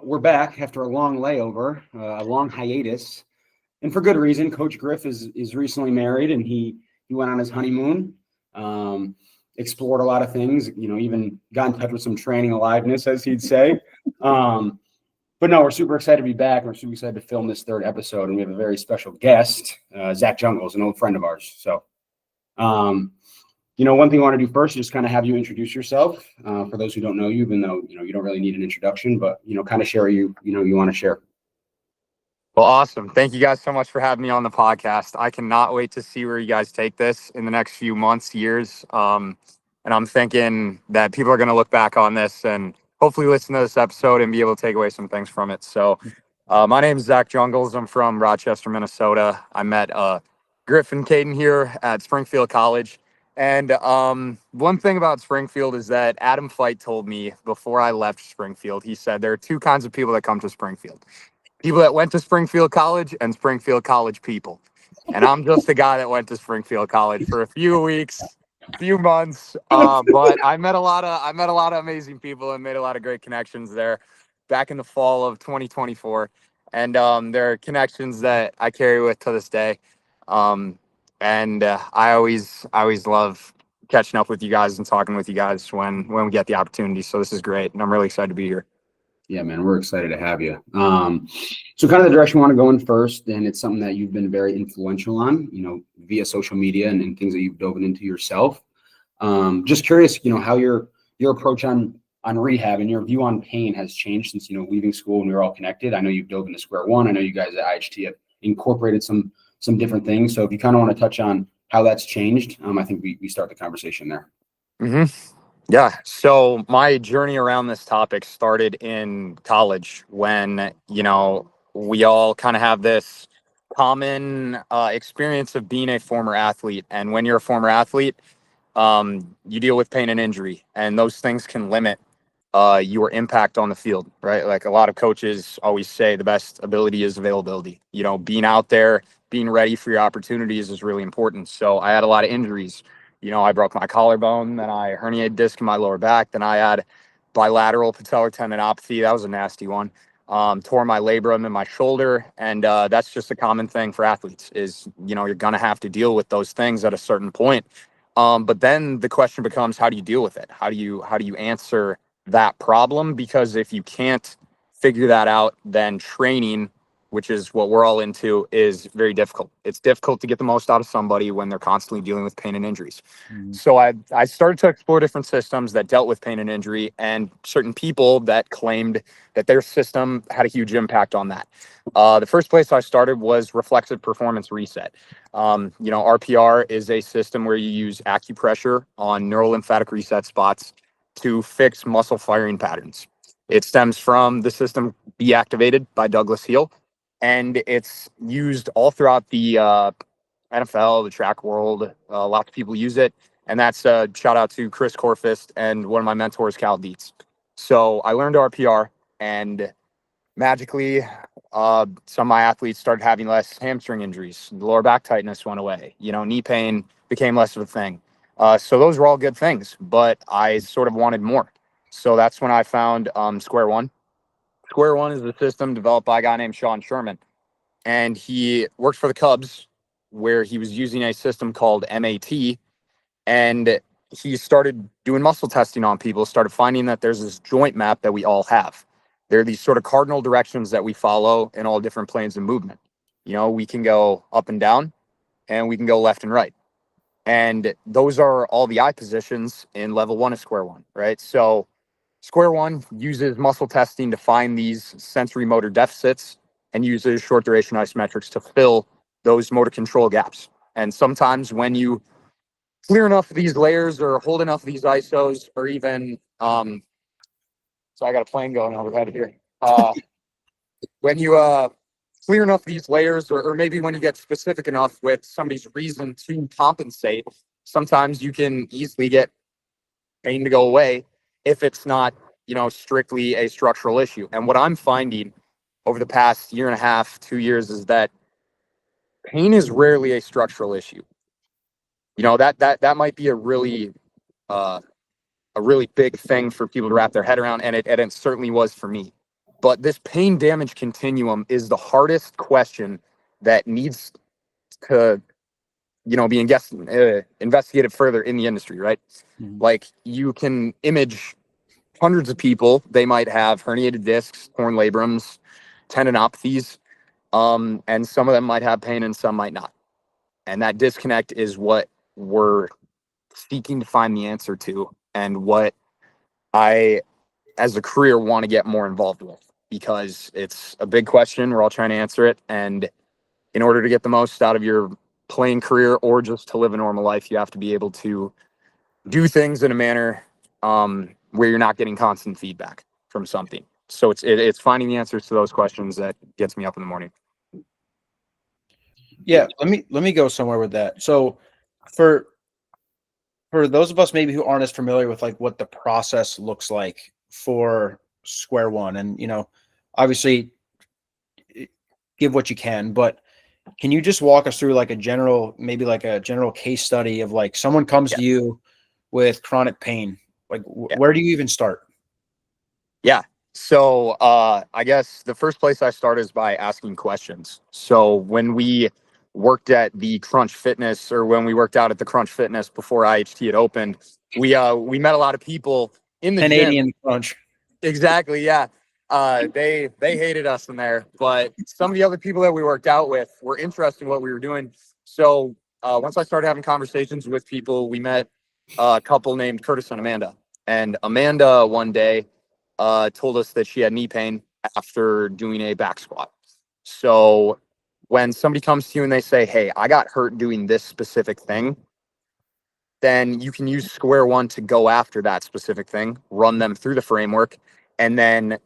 we're back after a long layover, a long hiatus, and for good reason. Coach Griff is recently married, and he went on his honeymoon, um, explored a lot of things. Even got in touch with some training aliveness, as he'd say. But no, we're super excited to be back. We're super excited to film this third episode, and we have a very special guest, Zach Jungels, an old friend of ours. So, one thing I want to do first is just kind of have you introduce yourself for those who don't know you, even though you don't really need an introduction, but kind of share you want to share. Well, awesome. Thank you guys so much for having me on the podcast. I cannot wait to see where you guys take this in the next few months, years. And I'm thinking that people are going to look back on this and hopefully listen to this episode and be able to take away some things from it. So my name is Zach Jungels. I'm from Rochester, Minnesota. I met Griff and Caden here at Springfield College. And one thing about Springfield is that Adam Feit told me before I left Springfield, he said there are two kinds of people that come to Springfield: people that went to Springfield College and Springfield College people. And I'm just the guy that went to Springfield College for a few weeks, few months. But I met a lot of amazing people and made a lot of great connections there back in the fall of 2024. And there are connections that I carry with to this day. I always love catching up with you guys and talking with you guys when we get the opportunity. So this is great, and I'm really excited to be here. Yeah, man, we're excited to have you. So kind of the direction we want to go in first, and it's something that you've been very influential on, via social media and things that you've dove into yourself. Just curious, how your approach on rehab and your view on pain has changed since, leaving school and we were all connected. I know you've dove into square one. I know you guys at IHT have incorporated some different things. So if you kind of want to touch on how that's changed, I think we start the conversation there. Mm-hmm. Yeah. So my journey around this topic started in college when, we all kind of have this common experience of being a former athlete. And when you're a former athlete, you deal with pain and injury, and those things can limit your impact on the field, right? Like a lot of coaches always say, the best ability is availability. Being out there, being ready for your opportunities is really important. So I had a lot of injuries. I broke my collarbone, then I herniated disc in my lower back, then I had bilateral patellar tendinopathy. That was a nasty one. Tore my labrum in my shoulder, and that's just a common thing for athletes. Is you're gonna have to deal with those things at a certain point. But then the question becomes, how do you deal with it? How do you answer that problem? Because if you can't figure that out, then training, which is what we're all into, is very difficult. It's difficult to get the most out of somebody when they're constantly dealing with pain and injuries. Mm-hmm. So I started to explore different systems that dealt with pain and injury, and certain people that claimed that their system had a huge impact on that. The first place I started was reflexive performance reset. RPR is a system where you use acupressure on neurolymphatic reset spots to fix muscle firing patterns. It stems from the system Be Activated by Douglas Hill, and it's used all throughout the NFL, the track world. Lots of people use it, and that's a shout out to Chris Corfist and one of my mentors, Cal Dietz. So I learned RPR, and magically, some of my athletes started having less hamstring injuries. The lower back tightness went away. Knee pain became less of a thing. So those were all good things, but I sort of wanted more. So that's when I found Square One. Square One is a system developed by a guy named Sean Sherman, and he worked for the Cubs, where he was using a system called MAT, and he started doing muscle testing on people, started finding that there's this joint map that we all have. There are these sort of cardinal directions that we follow in all different planes of movement. We can go up and down, and we can go left and right. And those are all the eye positions in level one of Square One, right? So Square One uses muscle testing to find these sensory motor deficits and uses short duration isometrics to fill those motor control gaps. And sometimes when you clear enough of these layers or hold enough of these ISOs, or even, so I got a plane going overhead here. When you clear enough of these layers, or maybe when you get specific enough with somebody's reason to compensate, sometimes you can easily get pain to go away if it's not, strictly a structural issue. And what I'm finding over the past year and a half, 2 years, is that pain is rarely a structural issue. That might be a really big thing for people to wrap their head around, and it certainly was for me. But this pain damage continuum is the hardest question that needs to, be investigated further in the industry, right? Mhm. Like, you can image hundreds of people. They might have herniated discs, torn labrums, tendinopathies, and some of them might have pain and some might not. And that disconnect is what we're seeking to find the answer to, and what I, as a career, want to get more involved with, because it's a big question. We're all trying to answer it. And in order to get the most out of your playing career, or just to live a normal life, you have to be able to do things in a manner where you're not getting constant feedback from something. So it's finding the answers to those questions that gets me up in the morning. Yeah, let me go somewhere with that. So for those of us maybe who aren't as familiar with like what the process looks like for square one, and obviously give what you can, but can you just walk us through like maybe like a general case study of like someone comes Yeah. to you with chronic pain? Like Yeah. where do you even start? Yeah. So I guess the first place I start is by asking questions. So when we worked at the Crunch Fitness, or when we worked out at the Crunch Fitness before IHT had opened, we met a lot of people in the 1080 gym. in the crunch. Exactly. Yeah. They hated us in there, but some of the other people that we worked out with were interested in what we were doing. So once I started having conversations with people, we met a couple named Curtis and Amanda. And Amanda one day told us that she had knee pain after doing a back squat. So when somebody comes to you and they say, "Hey, I got hurt doing this specific thing," then you can use square one to go after that specific thing, run them through the framework, and then,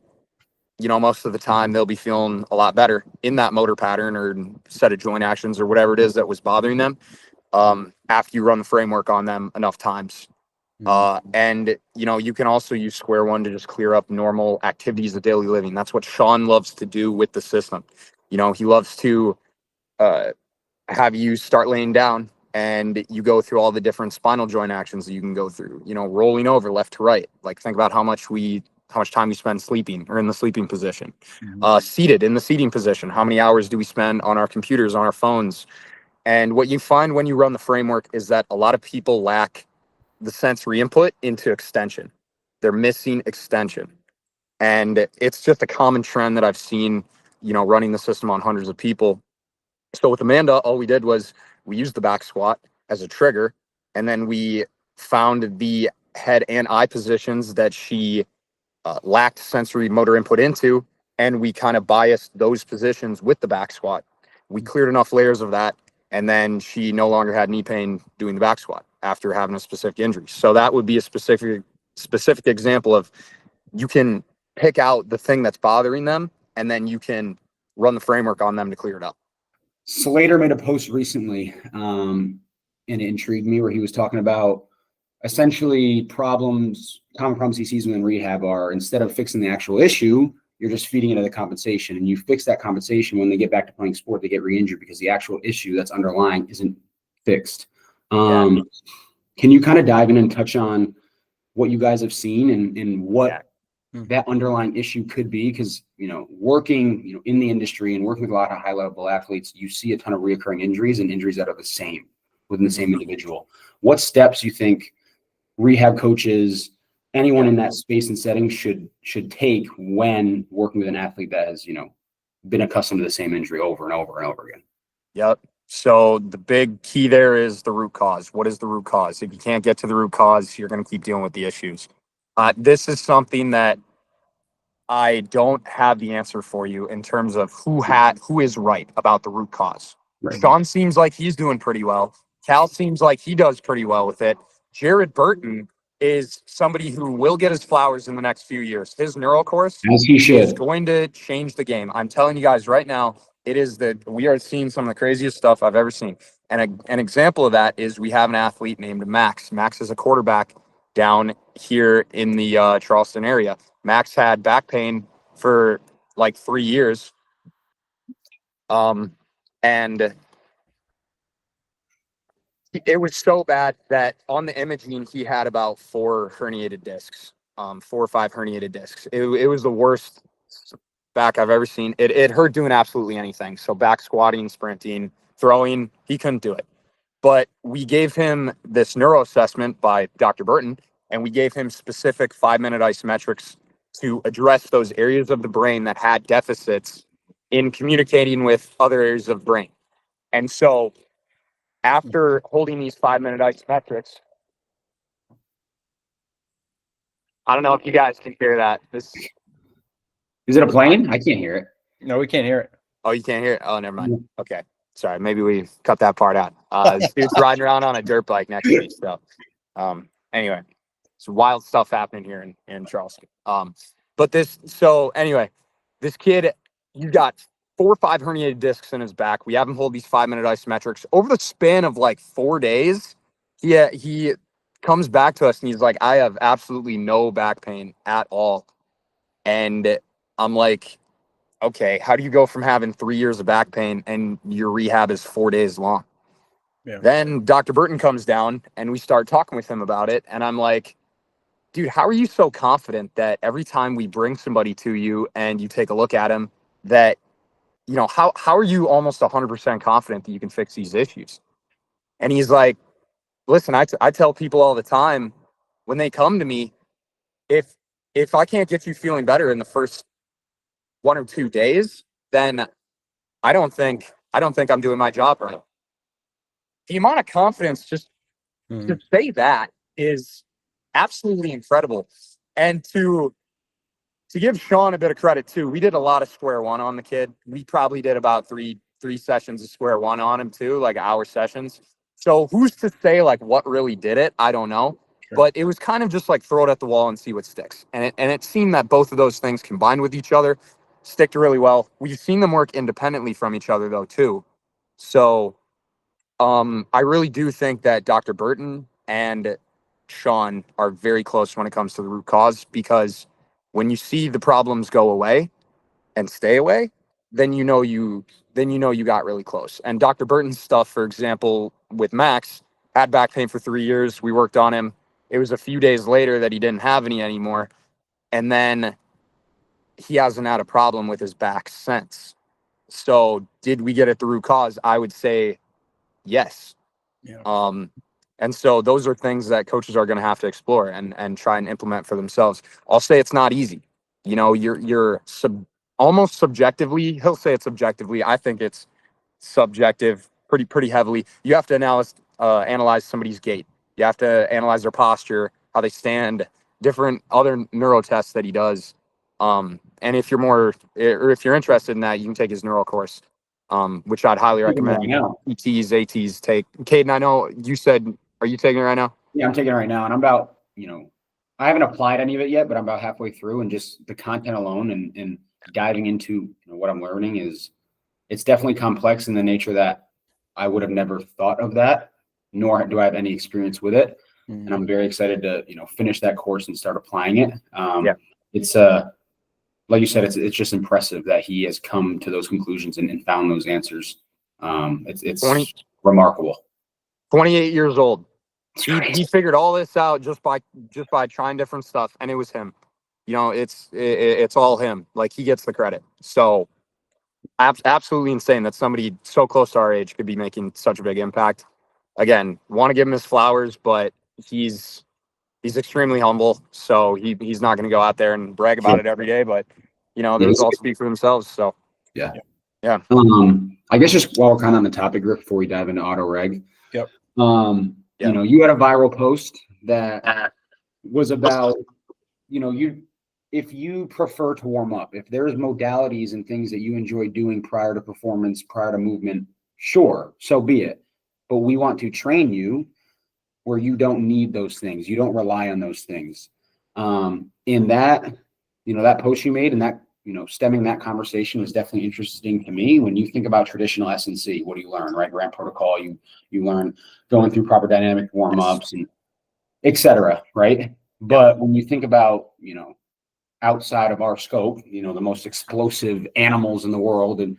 most of the time they'll be feeling a lot better in that motor pattern or set of joint actions or whatever it is that was bothering them, after you run the framework on them enough times. And you can also use square one to just clear up normal activities of daily living. That's what Sean loves to do with the system. He loves to uh, have you start laying down, and you go through all the different spinal joint actions that you can go through, rolling over left to right. Like, think about how much time we spend sleeping or in the sleeping position, seated in the seating position. How many hours do we spend on our computers, on our phones? And what you find when you run the framework is that a lot of people lack the sensory input into extension. They're missing extension. And it's just a common trend that I've seen, running the system on hundreds of people. So with Amanda, all we did was we used the back squat as a trigger, and then we found the head and eye positions that she lacked sensory motor input into, and we kind of biased those positions with the back squat. We cleared enough layers of that, and then she no longer had knee pain doing the back squat after having a specific injury. So that would be a specific example of, you can pick out the thing that's bothering them, and then you can run the framework on them to clear it up. Slater made a post recently, and it intrigued me, where he was talking about essentially common problems he sees in rehab are, instead of fixing the actual issue, you're just feeding into the compensation, and you fix that compensation. When they get back to playing sport, they get re-injured because the actual issue that's underlying isn't fixed. Can you kind of dive in and touch on what you guys have seen and what that underlying issue could be? Because working in the industry and working with a lot of high level athletes, you see a ton of reoccurring injuries and injuries that are the same within the same individual. What steps you think rehab coaches, anyone in that space and setting should take when working with an athlete that has been accustomed to the same injury over and over and over again? Yep. So the big key there is the root cause. What is the root cause? If you can't get to the root cause, you're going to keep dealing with the issues. This is something that I don't have the answer for you in terms of who is right about the root cause. Right. Sean seems like he's doing pretty well. Cal seems like he does pretty well with it. Jared Burton is somebody who will get his flowers in the next few years. His neural course As he is should. going to change the game. I'm telling you guys right now, we are seeing some of the craziest stuff I've ever seen. And an example of that is, we have an athlete named Max. Max is a quarterback down here in the Charleston area. Max had back pain for like 3 years. And it was so bad that on the imaging, he had about 4 herniated discs, 4 or 5 herniated discs. It was the worst back I've ever seen. It hurt doing absolutely anything. So back squatting, sprinting, throwing, he couldn't do it. But we gave him this neuro assessment by Dr. Burton, and we gave him specific 5-minute isometrics to address those areas of the brain that had deficits in communicating with other areas of the brain. And so after holding these 5-minute isometrics, I don't know if you guys can hear that. This Is it a plane? I can't hear it. No, we can't hear it. Oh, you can't hear it? Oh, never mind. Okay. Sorry. Maybe we cut that part out. This dude's riding around on a dirt bike next to me. So, anyway, some wild stuff happening here in Charleston. Anyway, this kid, you got 4 or 5 herniated discs in his back. We have him hold these 5-minute isometrics over the span of like 4 days. He comes back to us and he's like, I have absolutely no back pain at all. And I'm like, okay, how do you go from having 3 years of back pain and your rehab is 4 days long? Yeah. Then Dr. Burton comes down and we start talking with him about it. And I'm like, dude, how are you so confident that every time we bring somebody to you and you take a look at him, that, you know, how are you almost 100% confident that you can fix these issues? And he's like, listen, I tell people all the time when they come to me, if I can't get you feeling better in the first 1 or 2 days, then I don't think I'm doing my job right. The amount of confidence just to say that is absolutely incredible. And to give Sean a bit of credit too, we did a lot of square one on the kid. We probably did about three sessions of square one on him too, like hour sessions. So who's to say like what really did it? I don't know. Sure. But it was kind of just like throw it at the wall and see what sticks. And it seemed that both of those things combined with each other stick really well. We've seen them work independently from each other though too. So I really do think that Dr. Burton and Sean are very close when it comes to the root cause, because when you see the problems go away and stay away, then you know you got really close. And Dr. Burton's stuff, for example, with Max, had back pain for 3 years. We worked on him. It was a few days later that he didn't have any anymore. And then he hasn't had a problem with his back since. So did we get at the root cause? I would say yes. Yeah. And so those are things that coaches are going to have to explore and try and implement for themselves. I'll say it's not easy. You know, you're almost subjectively. He'll say it's subjectively. I think it's subjective pretty heavily. You have to analyze somebody's gait. You have to analyze their posture, how they stand, different other neuro tests that he does. And if you're interested in that, you can take his neuro course, which I'd highly recommend. ETs, ATs take. Caden, I know you said, are you taking it right now? Yeah, I'm taking it right now. And I'm about, I haven't applied any of it yet, but I'm about halfway through, and just the content alone and diving into what I'm learning it's definitely complex in the nature that I would have never thought of that, nor do I have any experience with it. Mm-hmm. And I'm very excited to, finish that course and start applying it. It's like you said, it's just impressive that he has come to those conclusions and found those answers. It's remarkable. 28 years old. He figured all this out just by trying different stuff, and it was him. It's all him. Like, he gets the credit. So absolutely insane that somebody so close to our age could be making such a big impact. Again, want to give him his flowers, but he's extremely humble. So he's not going to go out there and brag about it every day, but those all speak for themselves. So yeah. I guess just while we're kind of on the topic, Griff, before we dive into auto reg. Yep. You had a viral post that was about, if you prefer to warm up, if there's modalities and things that you enjoy doing prior to performance, prior to movement, sure, so be it. But we want to train you where you don't need those things. You don't rely on those things. In that, that post you made and that, stemming that conversation was definitely interesting to me. When you think about traditional S&C, what do you learn, right? Grant protocol, you learn going through proper dynamic warm-ups and et cetera, right? But when you think about, outside of our scope, the most explosive animals in the world and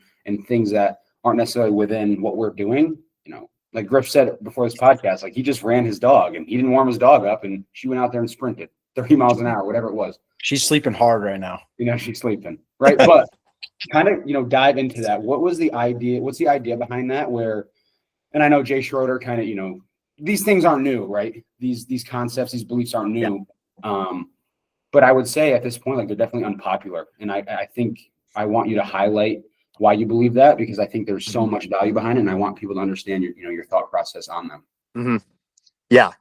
things that aren't necessarily within what we're doing, like Griff said before this podcast, like he just ran his dog and he didn't warm his dog up and she went out there and sprinted 30 miles an hour, whatever it was. She's sleeping hard right now. She's sleeping. right? But kind of, dive into that. What was the idea? What's the idea behind that? And I know Jay Schroeder kind of, these things aren't new, right? These concepts, these beliefs aren't new. But I would say at this point, like, they're definitely unpopular. And I think I want you to highlight why you believe that, because I think there's so much value behind it, and I want people to understand your thought process on them. Mm-hmm. Yeah.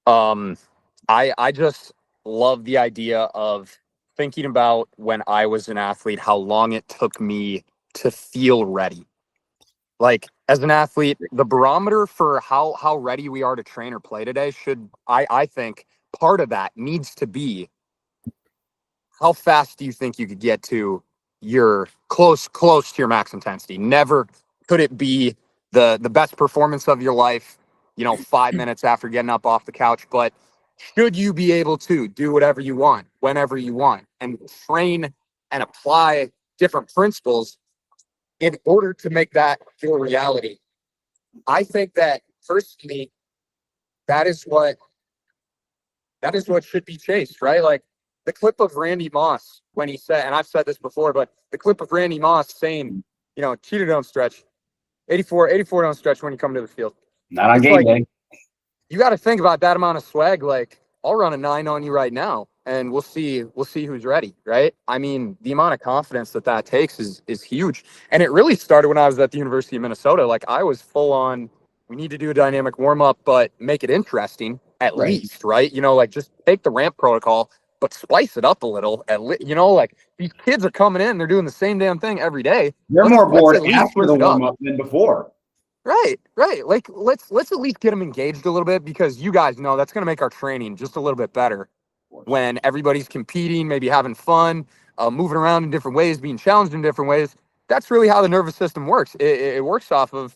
I just love the idea of thinking about when I was an athlete, how long it took me to feel ready. Like, as an athlete, the barometer for how ready we are to train or play today I think part of that needs to be, how fast do you think you could get to your close to your max intensity? Never could it be the best performance of your life, 5 minutes after getting up off the couch, but should you be able to do whatever you want, whenever you want, and train and apply different principles in order to make that feel a reality? I think that personally, that is what should be chased, right? Like the clip of Randy Moss when he said, and I've said this before, but the clip of Randy Moss saying, cheater don't stretch, 84 don't stretch when you come to the field. Not on It's game like, day. you got to think about that amount of swag. Like, I'll run a 9 on you right now, and we'll see who's ready, right? I mean, the amount of confidence that takes is huge. And it really started when I was at the University of Minnesota. Like, I was full on, we need to do a dynamic warm up, but make it interesting at Right. least, right? Like, just take the ramp protocol, but spice it up a little. Like, these kids are coming in, they're doing the same damn thing every day. They're more bored after the switch it up. warm up than before. Right. Like, let's at least get them engaged a little bit, because you guys know that's going to make our training just a little bit better when everybody's competing, maybe having fun, moving around in different ways, being challenged in different ways. That's really how the nervous system works. It works off of,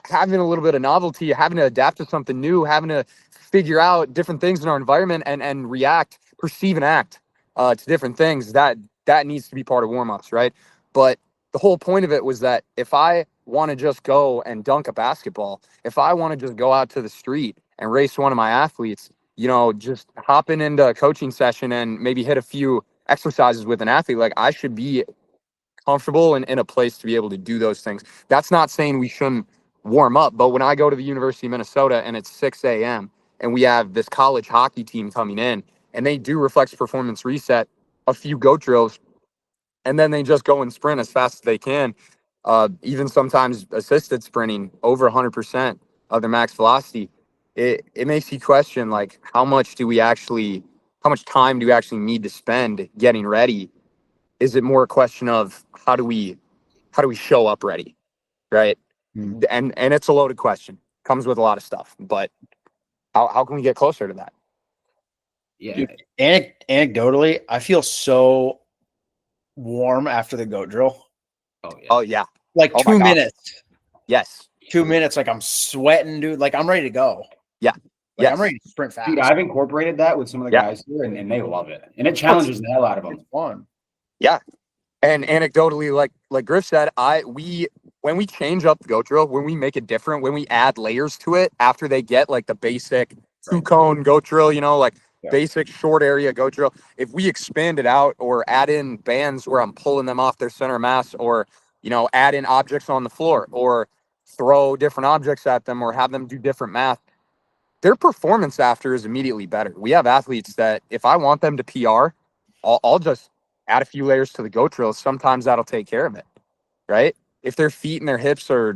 having a little bit of novelty, having to adapt to something new, having to figure out different things in our environment and react, perceive and act to different things. That needs to be part of warm-ups, right? But the whole point of it was that if I want to just go and dunk a basketball, if I want to just go out to the street and race one of my athletes, just hopping into a coaching session and maybe hit a few exercises with an athlete, like, I should be comfortable and in a place to be able to do those things. That's not saying we shouldn't warm up, but when I go to the University of Minnesota and it's 6 a.m. and we have this college hockey team coming in and they do reflex performance reset, a few goat drills, and then they just go and sprint as fast as they can, even sometimes assisted sprinting over 100% of their max velocity. It makes you question, like, how much time do we actually need to spend getting ready? Is it more a question of how do we show up ready, right? And it's a loaded question. Comes with a lot of stuff, but how can we get closer to that? Yeah. Dude, anecdotally, I feel so warm after the goat drill. Oh yeah. Like Oh my 2 gosh. minutes. Yes. 2 minutes. Like, I'm sweating, dude. Like, I'm ready to go. Yeah. Like, Yes. I'm ready to sprint fast. Dude, I've incorporated that with some of the guys here, and they love it. And it challenges the hell out of them. It's fun. Yeah. And anecdotally, like Griff said, when we change up the goat drill, when we make it different, when we add layers to it after they get like the basic 2-cone goat drill, basic short area goat drill, if we expand it out or add in bands where I'm pulling them off their center of mass, or add in objects on the floor, or throw different objects at them, or have them do different math, their performance after is immediately better. We have athletes that if I want them to PR, I'll just add a few layers to the goat drill. Sometimes that'll take care of it, right? If their feet and their hips are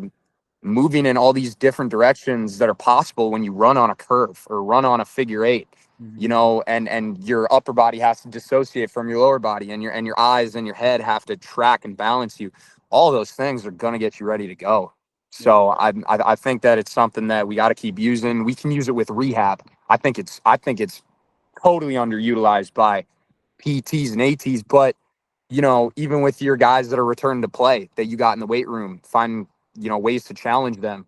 moving in all these different directions that are possible when you run on a curve or run on a figure eight, and your upper body has to dissociate from your lower body, and your eyes and your head have to track and balance you. All those things are going to get you ready to go. So I think that it's something that we got to keep using. We can use it with rehab. I think it's totally underutilized by PTs and ATs, but even with your guys that are returning to play that you got in the weight room, find ways to challenge them.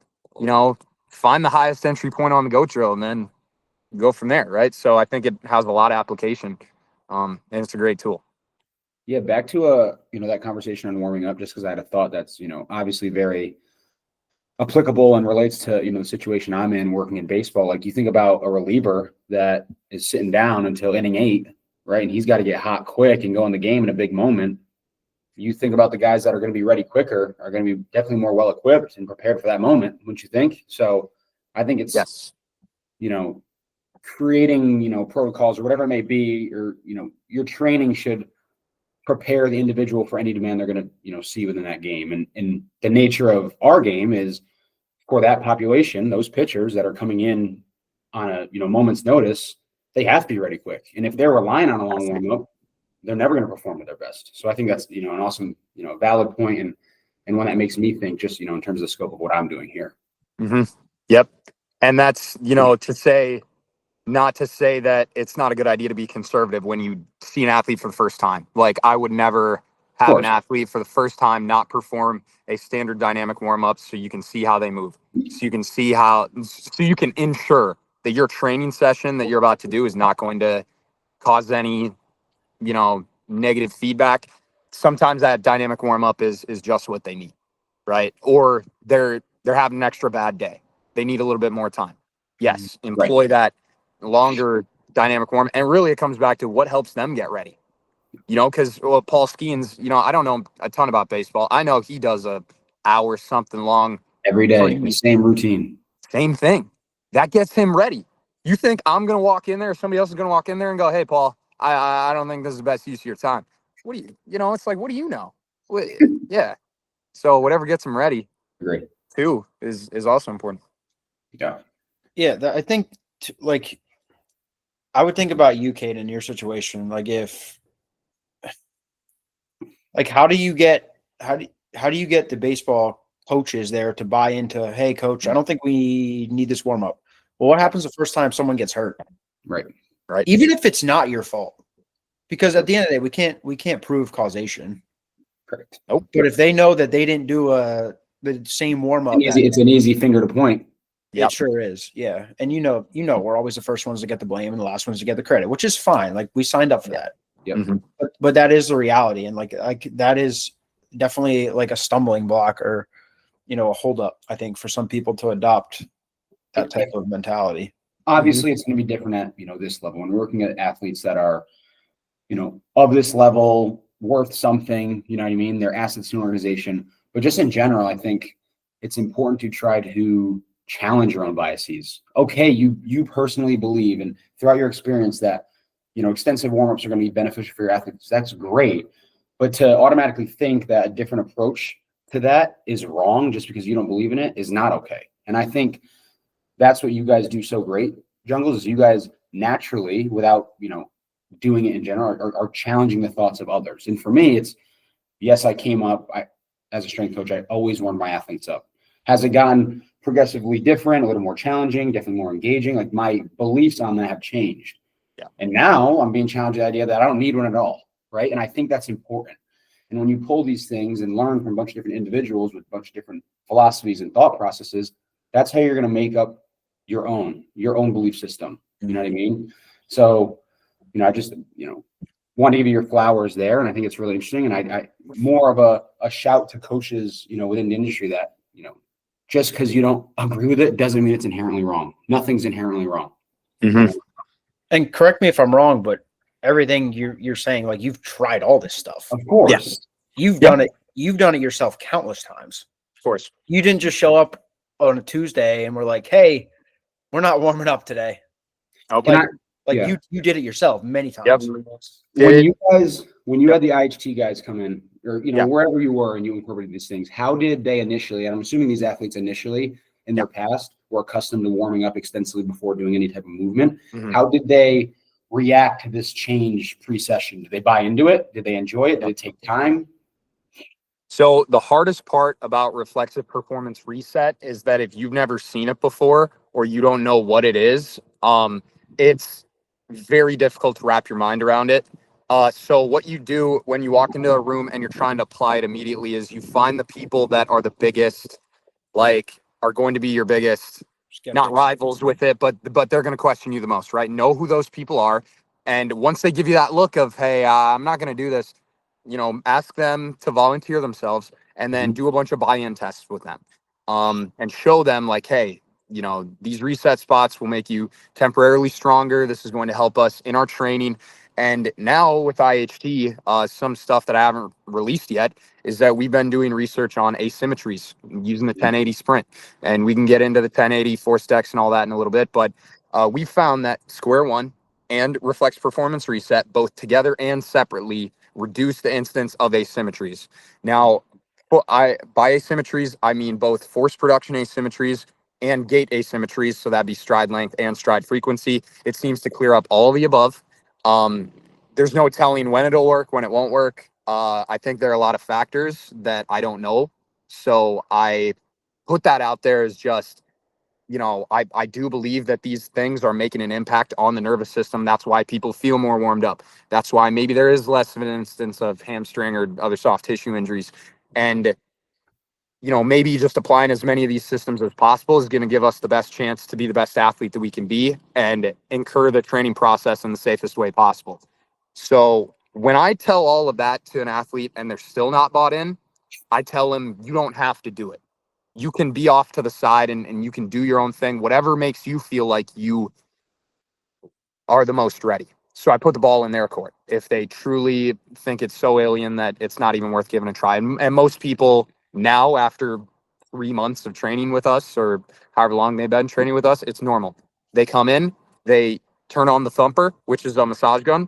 Find the highest entry point on the goat drill and then go from there, right? So I think it has a lot of application, and it's a great tool. Yeah, back to that conversation on warming up, just because I had a thought that's obviously very applicable and relates to the situation I'm in working in baseball. Like, you think about a reliever that is sitting down until inning 8, right? And he's got to get hot quick and go in the game in a big moment. You think about the guys that are going to be ready quicker are going to be definitely more well equipped and prepared for that moment, wouldn't you think? So I think it's, Yes. Creating, protocols or whatever it may be, or, your training should prepare the individual for any demand they're going to, see within that game. And the nature of our game is for that population, those pitchers that are coming in on a, moment's notice, they have to be ready quick. And if they're relying on a long warm up, they're never going to perform at their best. So I think that's, an awesome, valid point and one that makes me think just, in terms of the scope of what I'm doing here. Mm-hmm. Yep. And that's, not to say that it's not a good idea to be conservative when you see an athlete for the first time. Like, I would never have an athlete for the first time not perform a standard dynamic warm-up so you can see how they move. So you can ensure that your training session that you're about to do is not going to cause any, negative feedback. Sometimes that dynamic warm-up is just what they need, right? Or they're having an extra bad day. They need a little bit more time. Yes, employ that longer dynamic warm. And really it comes back to what helps them get ready. Because Paul Skeens, I don't know a ton about baseball. I know he does a hour something long every day, the same routine. Same thing. That gets him ready. You think I'm going to walk in there, or somebody else is going to walk in there and go, "Hey, Paul, I don't think this is the best use of your time." What do it's like, what do you know? Yeah. So whatever gets him ready, great, too, is also important. Yeah. Yeah, I think I would think about you, Kate, in your situation. How do you get the baseball coaches there to buy into, hey, coach, I don't think we need this warm up. Well, what happens the first time someone gets hurt? Right. Even if it's not your fault, because at the end of the day, we can't prove causation. Correct. Nope. But if they know that they didn't do the same warm up, it's an easy finger to point. Yep. It sure is. Yeah. And we're always the first ones to get the blame and the last ones to get the credit, which is fine. Like, we signed up for that. Yep. Mm-hmm. But that is the reality. And like that is definitely like a stumbling block or, a holdup, I think, for some people to adopt that type of mentality. Obviously, it's going to be different at, this level. When we're working at athletes that are, of this level, worth something, you know what I mean? They're assets to an organization. But just in general, I think it's important to try to challenge your own biases. Okay, you personally believe, and throughout your experience, that extensive warm-ups are going to be beneficial for your athletes. That's great. But to automatically think that a different approach to that is wrong just because you don't believe in it is not okay. And I think that's what you guys do so great, Jungles, is you guys naturally, without doing it in general, are challenging the thoughts of others. And for me, it's, yes, I came up as a strength coach, I always warmed my athletes up. Has it gotten progressively different, a little more challenging, definitely more engaging? Like, my beliefs on that have changed. Yeah. And now I'm being challenged with the idea that I don't need one at all, right? And I think that's important. And when you pull these things and learn from a bunch of different individuals with a bunch of different philosophies and thought processes, that's how you're going to make up your own belief system. You know what I mean? So, I just, want to give you your flowers there. And I think it's really interesting. And I more of a shout to coaches, within the industry that, just because you don't agree with it doesn't mean it's inherently wrong. Nothing's inherently wrong. Mm-hmm. And correct me if I'm wrong, but everything you're saying, like, you've tried all this stuff. Of course. Yeah. You've done it. You've done it yourself countless times. Of course. You didn't just show up on a Tuesday and we're like, hey, we're not warming up today. Okay. You did it yourself many times. Yep. When you had the IHT guys come in, or wherever you were, and you incorporated these things, how did they initially? And I'm assuming these athletes initially in their past were accustomed to warming up extensively before doing any type of movement. Mm-hmm. How did they react to this change pre-session? Did they buy into it? Did they enjoy it? Did it take time? So the hardest part about reflexive performance reset is that if you've never seen it before or you don't know what it is, it's very difficult to wrap your mind around it. So what you do when you walk into a room and you're trying to apply it immediately is you find the people that are the biggest, are going to be your biggest, not rivals with it, but they're going to question you the most, right? Know who those people are. And once they give you that look of, hey, I'm not going to do this, ask them to volunteer themselves and then do a bunch of buy-in tests with them. And show them, like, hey, these reset spots will make you temporarily stronger. This is going to help us in our training. And now with IHT, some stuff that I haven't released yet is that we've been doing research on asymmetries using the 1080 sprint. And we can get into the 1080 force decks and all that in a little bit. But we found that square one and reflex performance reset, both together and separately, reduce the instance of asymmetries. Now, by asymmetries, I mean both force production asymmetries and gait asymmetries. So that'd be stride length and stride frequency. It seems to clear up all of the above. There's no telling when it'll work, when it won't work. I think there are a lot of factors that I don't know. So I put that out there as just, I do believe that these things are making an impact on the nervous system. That's why people feel more warmed up. That's why maybe there is less of an instance of hamstring or other soft tissue injuries. And, maybe just applying as many of these systems as possible is going to give us the best chance to be the best athlete that we can be and incur the training process in the safest way possible. So when I tell all of that to an athlete and they're still not bought in, I tell them, you don't have to do it. You can be off to the side and you can do your own thing, whatever makes you feel like you are the most ready. So I put the ball in their court. If they truly think it's so alien that it's not even worth giving a try. And most people now, after 3 months of training with us or however long they've been training with us, it's normal. They come in, they turn on the thumper, which is a massage gun,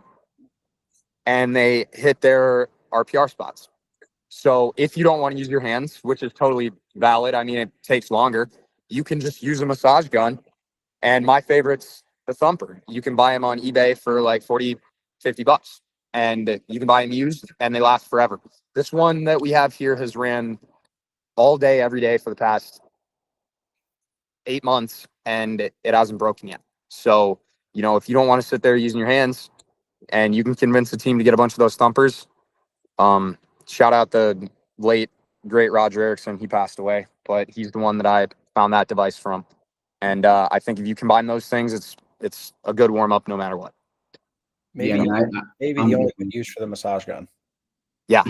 and they hit their RPR spots. So if you don't want to use your hands, which is totally valid, I mean, it takes longer, you can just use a massage gun. And my favorite's the thumper. You can buy them on eBay for like 40, 50 bucks. And you can buy them used and they last forever. This one that we have here has ran all day, every day for the past 8 months and it hasn't broken yet. So, if you don't want to sit there using your hands and you can convince the team to get a bunch of those thumpers, shout out the late, great Roger Erickson. He passed away, but he's the one that I found that device from. And I think if you combine those things, it's a good warm up no matter what. Maybe Yeah, maybe the only one used for the massage gun. Yeah,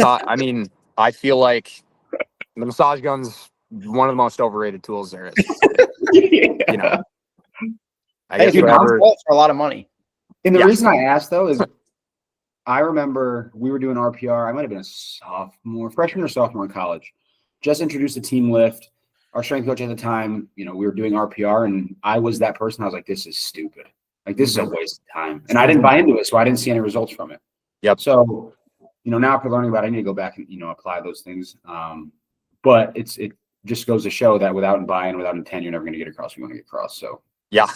I mean, I feel like the massage gun's one of the most overrated tools there is. Yeah. I guess dude, whatever. for a lot of money. And the reason I asked though is I remember we were doing RPR. I might have been a freshman or sophomore in college. Just introduced a team lift. Our strength coach at the time, we were doing RPR, and I was that person. I was like, "This is stupid. Like this is a waste of time." And I didn't buy into it, so I didn't see any results from it. Yep. So, now after learning about it, I need to go back and apply those things. But it just goes to show that without buy-in, without intent, you're never going to get across what you want to get across. So yeah,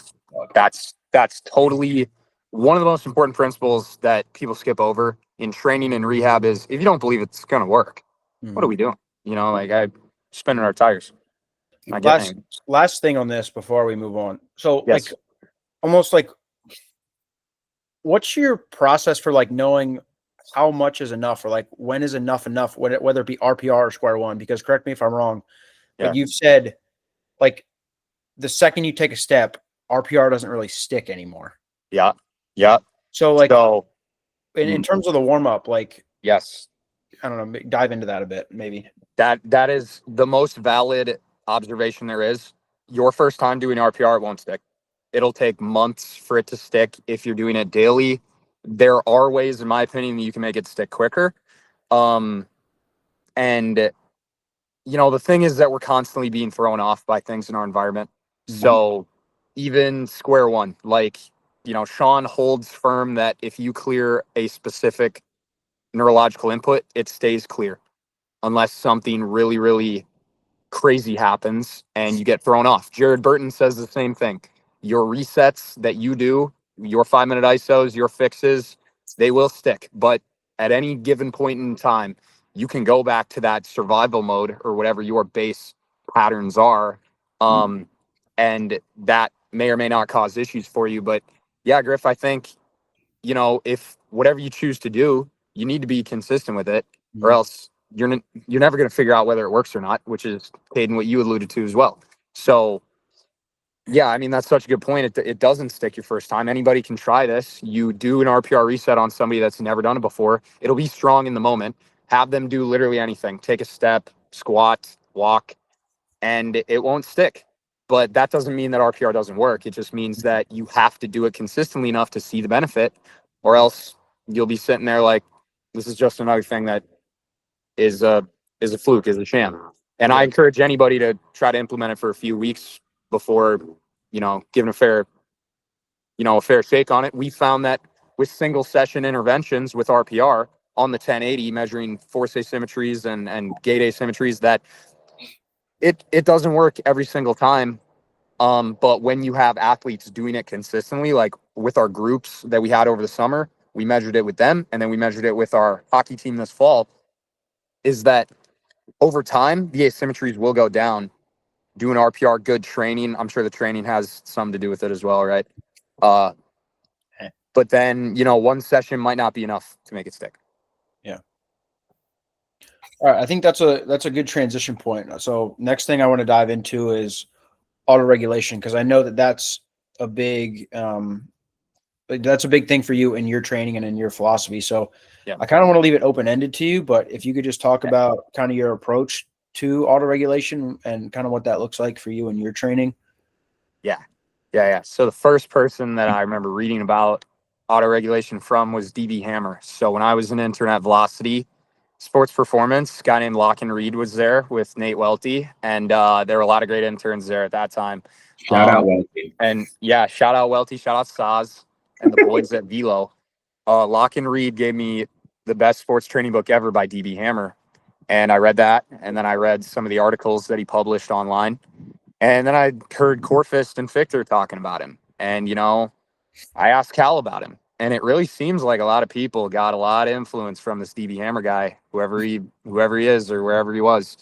that's totally one of the most important principles that people skip over in training and rehab is if you don't believe it's going to work, what are we doing? I spinning our tires. Last thing on this before we move on. So yes. almost what's your process for knowing how much is enough or when is enough, whether it be RPR or square one? Because correct me if I'm wrong, but you've said the second you take a step, RPR doesn't really stick anymore. Yeah. Yeah. So in terms of the warm up, yes, I don't know, dive into that a bit, maybe. That is the most valid observation there is. Your first time doing RPR, it won't stick. It'll take months for it to stick. If you're doing it daily, there are ways, in my opinion, that you can make it stick quicker. And the thing is that we're constantly being thrown off by things in our environment. Mm-hmm. So even square one, Sean holds firm that if you clear a specific neurological input, it stays clear unless something really, really crazy happens and you get thrown off. Jared Burton says the same thing. Your resets that you do, your 5-minute ISOs, your fixes, they will stick. But at any given point in time, you can go back to that survival mode or whatever your base patterns are. And that may or may not cause issues for you. But yeah, Griff, I think, if whatever you choose to do, you need to be consistent with it, or else you're never going to figure out whether it works or not, which is, Caden, what you alluded to as well. So, yeah, I mean, that's such a good point. It doesn't stick your first time. Anybody can try this. You do an RPR reset on somebody that's never done it before. It'll be strong in the moment. Have them do literally anything. Take a step, squat, walk, and it won't stick. But that doesn't mean that RPR doesn't work. It just means that you have to do it consistently enough to see the benefit, or else you'll be sitting there like, this is just another thing that is a fluke, is a sham. And I encourage anybody to try to implement it for a few weeks before, giving a fair shake on it. We found that with single session interventions with RPR on the 1080, measuring force asymmetries and gait asymmetries, that it doesn't work every single time. But when you have athletes doing it consistently, like with our groups that we had over the summer, we measured it with them, and then we measured it with our hockey team this fall, is that over time, the asymmetries will go down. Doing RPR, good training. I'm sure the training has some to do with it as well, right? But then, one session might not be enough to make it stick. Yeah. All right. I think that's a good transition point. So next thing I want to dive into is autoregulation, because I know that that's a big thing for you in your training and in your philosophy. So Yeah. I kind of want to leave it open-ended to you, but if you could just talk about kind of your approach to autoregulation and kind of what that looks like for you in your training. Yeah. So the first person that I remember reading about autoregulation from was DB Hammer. So when I was an intern at Velocity Sports Performance, a guy named Lachlan Reed was there with Nate Welty, and there were a lot of great interns there at that time. Shout out Welty. And yeah, shout out Welty, shout out Saz and the boys at Velo. Lachlan Reed gave me the best sports training book ever by DB Hammer. And I read that, and then I read some of the articles that he published online. And then I heard Corfist and Fichter talking about him. And, I asked Cal about him. And it really seems like a lot of people got a lot of influence from this DB Hammer guy, whoever he is or wherever he was.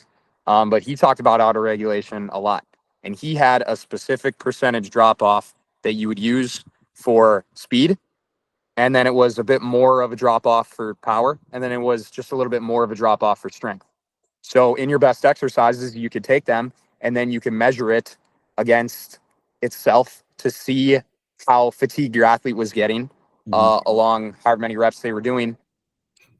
But he talked about autoregulation a lot. And he had a specific percentage drop off that you would use for speed. And then it was a bit more of a drop off for power. And then it was just a little bit more of a drop off for strength. So in your best exercises, you could take them and then you can measure it against itself to see how fatigued your athlete was getting along however many reps they were doing.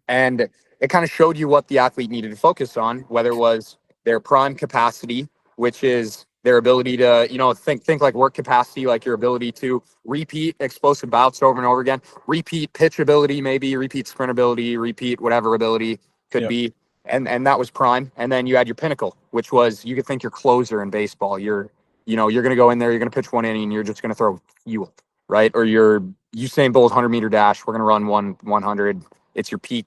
And it kind of showed you what the athlete needed to focus on, whether it was their prime capacity, which is their ability to, think like work capacity, like your ability to repeat explosive bouts over and over again, repeat pitch ability, maybe repeat sprint ability, repeat whatever ability could be. And that was prime. And then you had your pinnacle, which was, you could think your closer in baseball. You're going to go in there, you're going to pitch one inning, and you're just going to throw fuel, right? Or your Usain Bolt 100-meter dash, we're going to run 100. It's your peak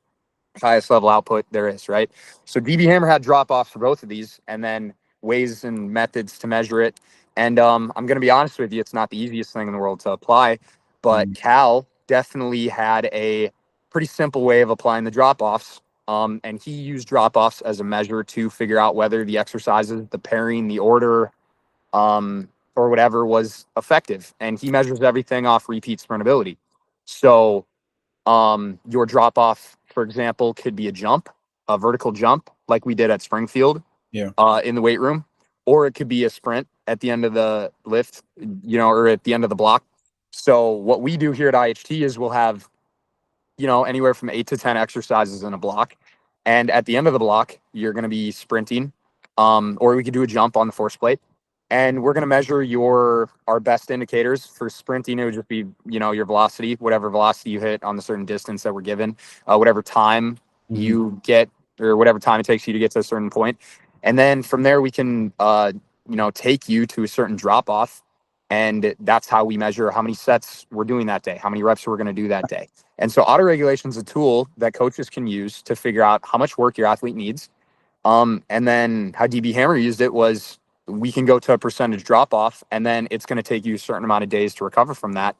highest level output there is, right? So DB Hammer had drop-offs for both of these, and then ways and methods to measure it. And I'm going to be honest with you, it's not the easiest thing in the world to apply, but Cal definitely had a pretty simple way of applying the drop-offs. And he used drop-offs as a measure to figure out whether the exercises, the pairing, the order, or whatever was effective. And he measures everything off repeat sprint ability. So your drop-off, for example, could be a vertical jump, like we did at Springfield in the weight room, or it could be a sprint at the end of the lift, or at the end of the block. So what we do here at IHT is we'll have, anywhere from 8 to 10 exercises in a block. And at the end of the block, you're going to be sprinting, or we could do a jump on the force plate. And we're going to measure our best indicators. For sprinting, it would just be, your velocity, whatever velocity you hit on the certain distance that we're given, whatever time you get, or whatever time it takes you to get to a certain point. And then from there, we can, take you to a certain drop off. And that's how we measure how many sets we're doing that day, how many reps we're going to do that day. And so autoregulation is a tool that coaches can use to figure out how much work your athlete needs. And then how DB Hammer used it was, we can go to a percentage drop off, and then it's going to take you a certain amount of days to recover from that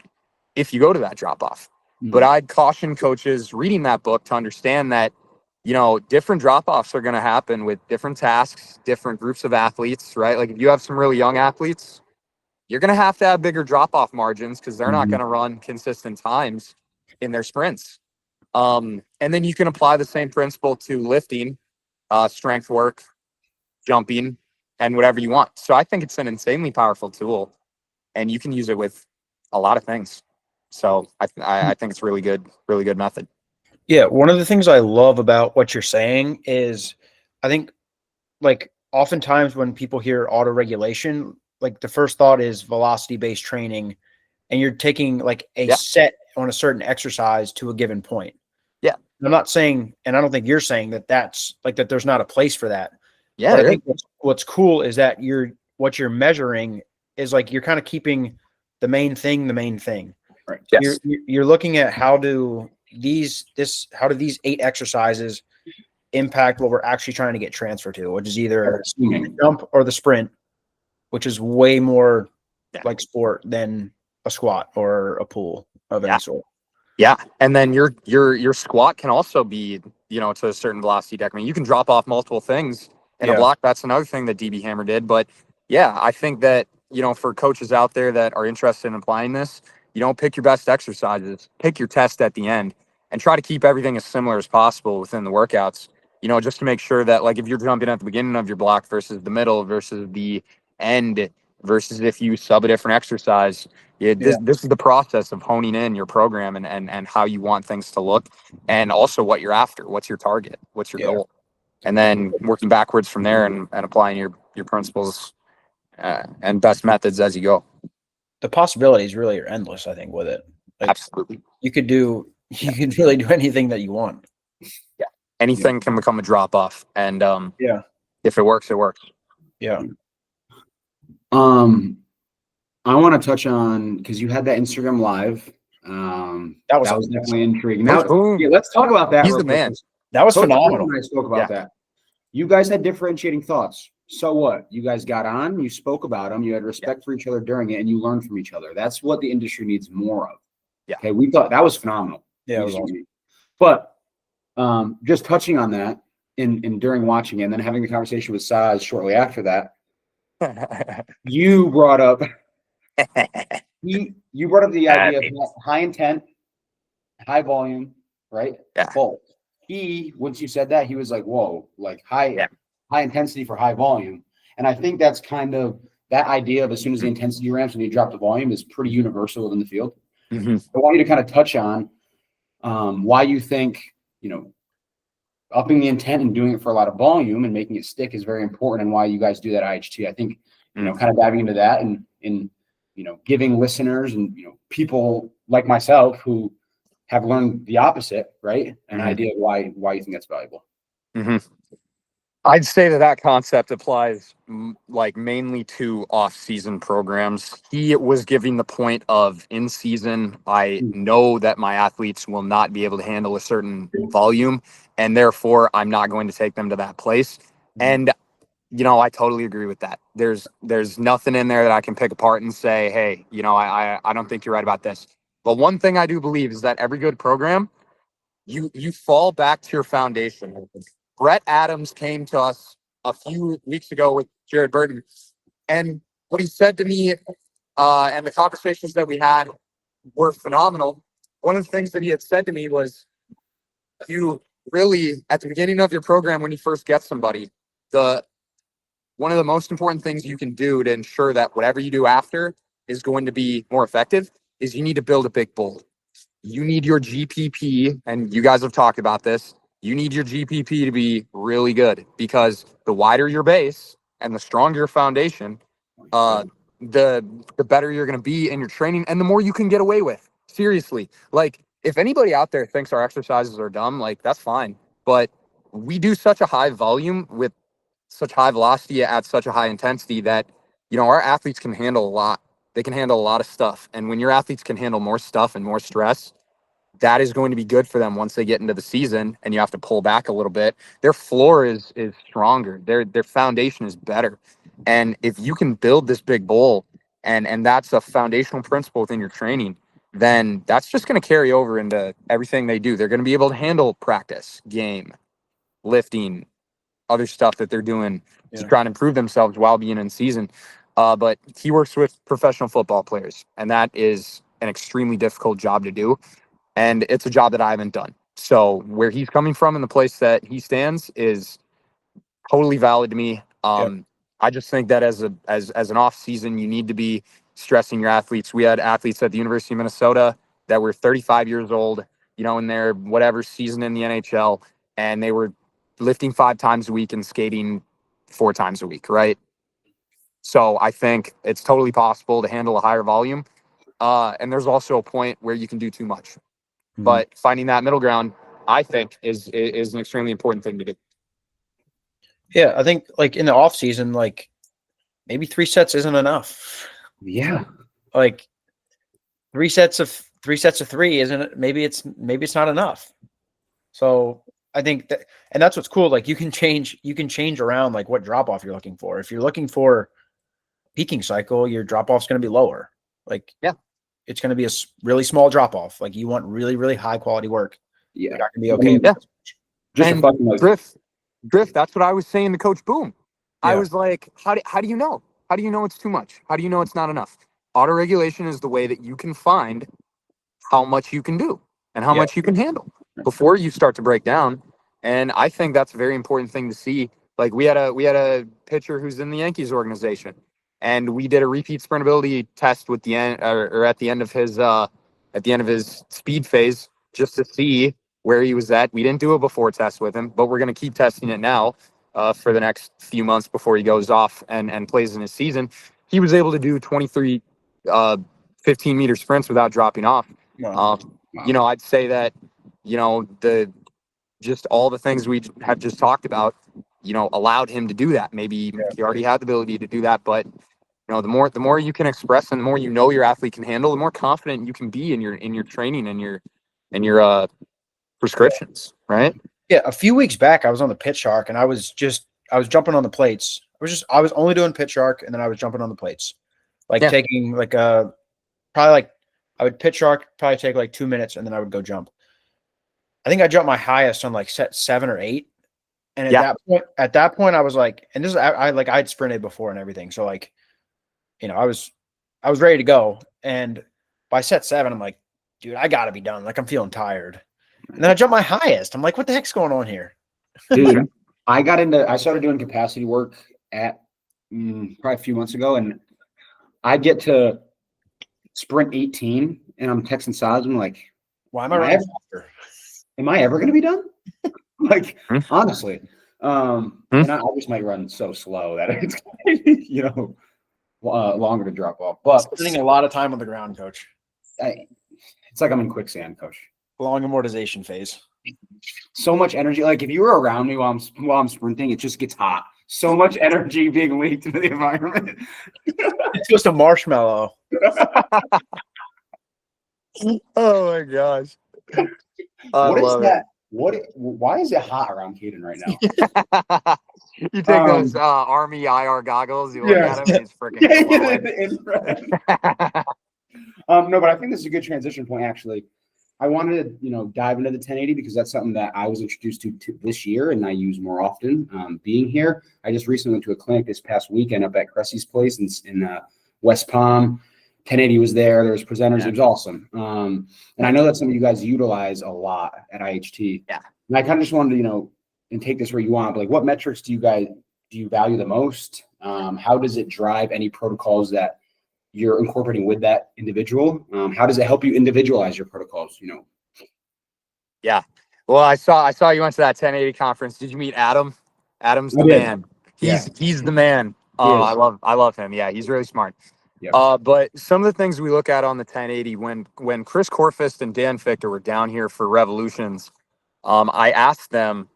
if you go to that drop off. But I'd caution coaches reading that book to understand that, different drop offs are going to happen with different tasks, different groups of athletes, right? Like if you have some really young athletes, you're going to have bigger drop off margins because they're not going to run consistent times in their sprints. And then you can apply the same principle to lifting, strength work, jumping, and whatever you want. So I think it's an insanely powerful tool, and you can use it with a lot of things. So I think it's really good method. Yeah. One of the things I love about what you're saying is, I think, like, oftentimes when people hear autoregulation, like the first thought is velocity based training, and you're taking like a Yeah. set on a certain exercise to a given point. Yeah. I'm not saying, and I don't think you're saying that that's like that there's not a place for that. Yeah, But I it think what's cool is that what you're measuring is like you're kind of keeping the main thing the main thing. Right. Yes. You're looking at how do these 8 exercises impact what we're actually trying to get transferred to, which is either the jump or the sprint, which is way more like sport than a squat or a pull of any sort. Yeah, and then your squat can also be, to a certain velocity decrement. You can drop off multiple things in a block. That's another thing that DB Hammer did. But yeah, I think that, for coaches out there that are interested in applying this, pick your best exercises, pick your test at the end, and try to keep everything as similar as possible within the workouts. Just to make sure that, like, if you're jumping at the beginning of your block versus the middle versus the end versus if you sub a different exercise. This is the process of honing in your program and how you want things to look, and also what you're after. What's your target? What's your goal? And then working backwards from there and applying your principles and best methods as you go. The possibilities really are endless, I think, with it. Like, absolutely. You could really do anything that you want. Yeah. Anything can become a drop off. And if it works, it works. Yeah. I want to touch on, because you had that Instagram live. That was definitely intriguing. Now, let's talk about that. He's the man. That was phenomenal. I spoke about that. You guys had differentiating thoughts. So what? You guys got on, you spoke about them, you had respect for each other during it, and you learned from each other. That's what the industry needs more of. Yeah. Okay. We thought that was phenomenal. Yeah, it was awesome. But just touching on that in during watching it and then having a conversation with Saz shortly after that, you brought up you brought up the idea of high intent, high volume, right? Yeah. Both. Once you said that, he was like, whoa, like high intensity for high volume. And I think that's kind of that idea of as soon as the intensity ramps and you drop the volume is pretty universal within the field. Mm-hmm. I want you to kind of touch on why you think, upping the intent and doing it for a lot of volume and making it stick is very important, and why you guys do that IHT. I think, kind of diving into that and giving listeners and, people like myself who have learned the opposite, right? An idea of why you think that's valuable. Mm-hmm. I'd say that concept applies like mainly to off-season programs. He was giving the point of in season, I know that my athletes will not be able to handle a certain volume, and therefore I'm not going to take them to that place. And I totally agree with that. There's nothing in there that I can pick apart and say, hey, I don't think you're right about this. But one thing I do believe is that every good program, you fall back to your foundation. Brett Adams came to us a few weeks ago with Jared Burton, and what he said to me and the conversations that we had were phenomenal. One of the things that he had said to me was, you really, at the beginning of your program, when you first get somebody, one of the most important things you can do to ensure that whatever you do after is going to be more effective is you need to build a big bull. You need your GPP, and you guys have talked about this, you need your GPP to be really good, because the wider your base and the stronger your foundation, the better you're going to be in your training and the more you can get away with. Seriously. Like, if anybody out there thinks our exercises are dumb, like, that's fine. But we do such a high volume with such high velocity at such a high intensity that, our athletes can handle a lot. They can handle a lot of stuff. And when your athletes can handle more stuff and more stress, that is going to be good for them once they get into the season and you have to pull back a little bit. Their floor is stronger. Their foundation is better. And if you can build this big bowl and that's a foundational principle within your training, then that's just going to carry over into everything they do. They're going to be able to handle practice, game, lifting, other stuff that they're doing to try and improve themselves while being in season. But he works with professional football players, and that is an extremely difficult job to do. And it's a job that I haven't done. So where he's coming from and the place that he stands is totally valid to me. I just think that as an off season, you need to be stressing your athletes. We had athletes at the University of Minnesota that were 35 years old, in their whatever season in the NHL, and they were lifting 5 times a week and skating 4 times a week, right? So I think it's totally possible to handle a higher volume. And there's also a point where you can do too much. But finding that middle ground, I think, is an extremely important thing to do. Yeah, I think like in the off season, like maybe 3 sets isn't enough. Yeah. Like 3 sets of 3 isn't it? Maybe it's not enough. So I think that, and that's what's cool. Like you can change around like what drop off you're looking for. If you're looking for peaking cycle, your drop off's going to be lower. Like Yeah. it's going to be a really small drop off. Like you want really, really high quality work. Yeah. You're not going to be okay. Yeah. Just And a fucking like, drift. That's what I was saying to Coach Boom. I Yeah. was like, how do you know? How do you know it's too much? How do you know it's not enough? Autoregulation is the way that you can find how much you can do and how Yeah. much you can handle before you start to break down. And I think that's a very important thing to see. Like we had a pitcher who's in the Yankees organization, and we did a repeat sprintability test with the end or at the end of his speed phase just to see where he was at. We didn't do a before test with him, but we're going to keep testing it now for the next few months before he goes off and plays in his season. He was able to do 23 15-meter sprints without dropping off. Wow. I'd say that, just all the things we have just talked about, allowed him to do that. Maybe he already had the ability to do that, but the more you can express and the more your athlete can handle, the more confident you can be in your training and your prescriptions, right? Yeah. A few weeks back, I was on the pitch shark and I was jumping on the plates. I was only doing pitch shark and then I was jumping on the plates, like taking like probably like I would pitch shark, probably take like 2 minutes and then I would go jump. I think I jumped my highest on like set 7 or 8. And at that point, I was like, and this is I'd sprinted before and everything. So like, I was ready to go. And by set 7, I'm like, dude, I gotta be done. Like I'm feeling tired. And then I jumped my highest. I'm like, what the heck's going on here? dude, I started doing capacity work at probably a few months ago, and I get to sprint 18 and I'm texting Saz, I'm like, why am I running faster? Am I ever going to be done? Like, honestly. Hmm? And I just might run so slow that it's, longer to drop off. But spending a lot of time on the ground, coach. It's like I'm in quicksand, coach. Long amortization phase. So much energy. Like if you were around me while I'm sprinting, it just gets hot. So much energy being leaked into the environment. It's just a marshmallow. Oh my gosh. What is that? Why is it hot around Caden right now? You take those Army IR goggles, you look at him, he's freaking No, but I think this is a good transition point, actually. I wanted to, dive into the 1080 because that's something that I was introduced to this year and I use more often. Being here, I just recently went to a clinic this past weekend up at Cressy's place in West Palm. 1080 was there. There was presenters. It was awesome. And I know that's something you guys utilize a lot at IHT. Yeah. And I kind of just wanted to, and take this where you want, but like what metrics do you value the most? How does it drive any protocols that you're incorporating with that individual? How does it help you individualize your protocols? Yeah. Well, I saw you went to that 1080 conference. Did you meet Adam? Adam's the man. He's the man. I love him. Yeah, he's really smart. Yep. But some of the things we look at on the 1080 when Chris Corfist and Dan Fichter were down here for Revolutions, I asked them,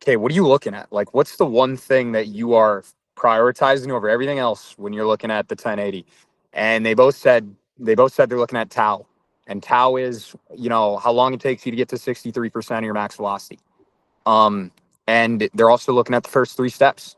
okay, what are you looking at? Like, what's the one thing that you are prioritizing over everything else when you're looking at the 1080? And they both said they're looking at tau. And tau is, how long it takes you to get to 63% of your max velocity. And they're also looking at the first 3 steps.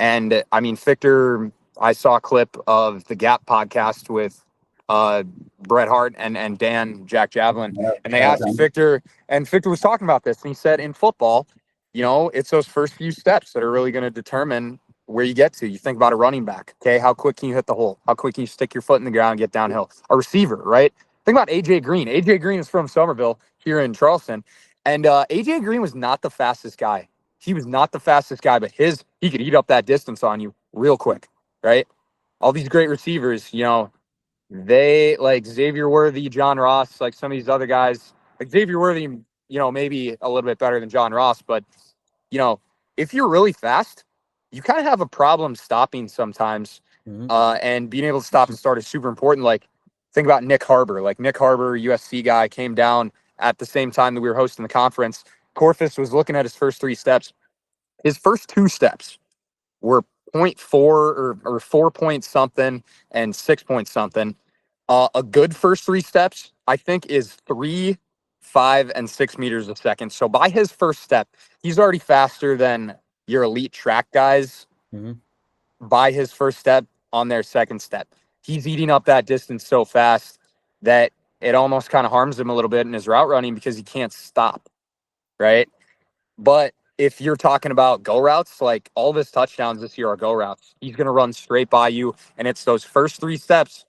And I mean, Fichter, I saw a clip of the Gap podcast with Bret Hart and Dan Jack Javelin. And they asked Fichter, and Fichter was talking about this. And he said, in football, it's those first few steps that are really going to determine where you get to. You think about a running back. Okay, how quick can you hit the hole? How quick can you stick your foot in the ground and get downhill? A receiver, right? Think about AJ Green. AJ Green is from Somerville here in Charleston. And AJ Green was not the fastest guy. He was not the fastest guy, but he could eat up that distance on you real quick, right? All these great receivers, they like Xavier Worthy, John Ross, like some of these other guys. Like Xavier Worthy, maybe a little bit better than John Ross, but if you're really fast, you kind of have a problem stopping sometimes And being able to stop and start is super important. Like, think about Nick Harbor. Like, Nick Harbor, USC guy, came down at the same time that we were hosting the conference. Corfus was looking at his first 3 steps. His first 2 steps were point 0.4 or 4 point something and 6 point something. A good first 3 steps, I think, is 3, 5, and 6 meters a second. So by his first step, he's already faster than your elite track guys by his first step on their second step. He's eating up that distance so fast that it almost kind of harms him a little bit in his route running because he can't stop, right? But if you're talking about go routes, like all of his touchdowns this year are go routes. He's going to run straight by you, and it's those first 3 steps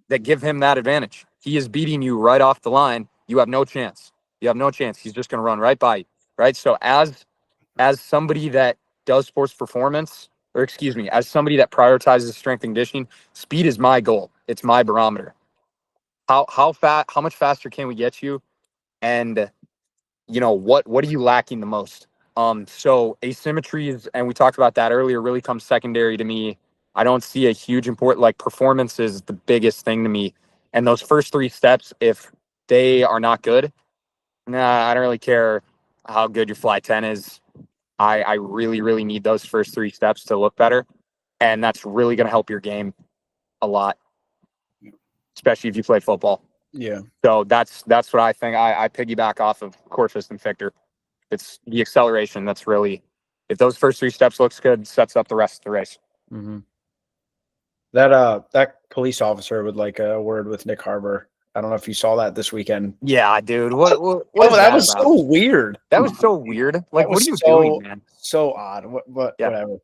that give him that advantage. He is beating you right off the line. You have no chance. You have no chance. He's just going to run right by you, right? So as somebody that does sports performance, or excuse me, as somebody that prioritizes strength and conditioning, speed is my goal. It's my barometer. How much faster can we get you? And what are you lacking the most? So asymmetries, and we talked about that earlier, really comes secondary to me. I don't see a huge important, like, performance is the biggest thing to me. And those first 3 steps, if they are not good, nah, I don't really care how good your fly 10 is. I really, really need those first 3 steps to look better. And that's really going to help your game a lot, especially if you play football. Yeah. So that's what I think. I piggyback off of Corfus and Victor. It's the acceleration that's really, if those first 3 steps looks good, sets up the rest of the race. That police officer would like a word with Nick Harbor. I don't know if you saw that this weekend. Yeah, dude. What is that was about? so weird. That was so weird. Like, what are you doing, man? So odd. Yeah. Whatever.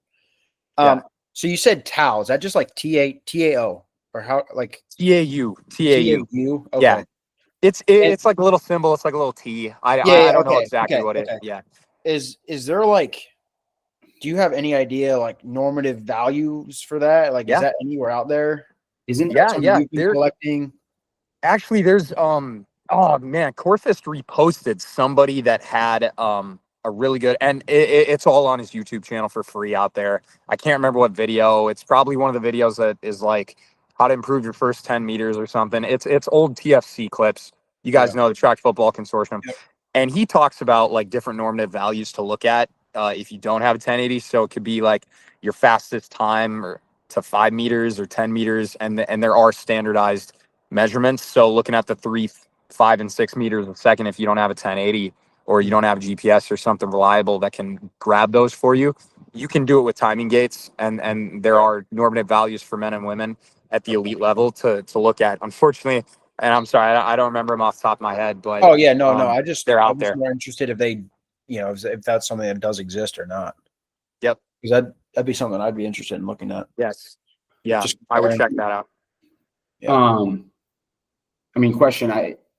Yeah. So you said Tao. Is that just like TAO or how, like TAU? Okay. Yeah. It's like a little symbol. It's like a little T. I don't know exactly what it. Yeah. Is there like, do you have any idea like normative values for that? Like, is that anywhere out there? Isn't Yeah, you've been collecting? Actually, there's oh man, Corfist reposted somebody that had a really good, and it's all on his YouTube channel for free out there. I can't remember what video. It's probably one of the videos that is like how to improve your first 10 meters or something. It's old TFC clips. You guys know the Track Football Consortium. Yep. And he talks about like different normative values to look at if you don't have a 1080. So it could be like your fastest time or to 5 meters or 10 meters, and there are standardized measurements. So looking at the 3, 5, and 6 meters a second, if you don't have a 1080 or you don't have GPS or something reliable that can grab those for you, you can do it with timing gates. And there are normative values for men and women at the elite level to look at. Unfortunately, and I'm sorry, I don't remember them off the top of my head, but no. they're out I'm there. more interested if they, if that's something that does exist or not. Yep. Because that'd be something I'd be interested in looking at. Yes. Yeah. Just I would check that out. Yeah. I mean,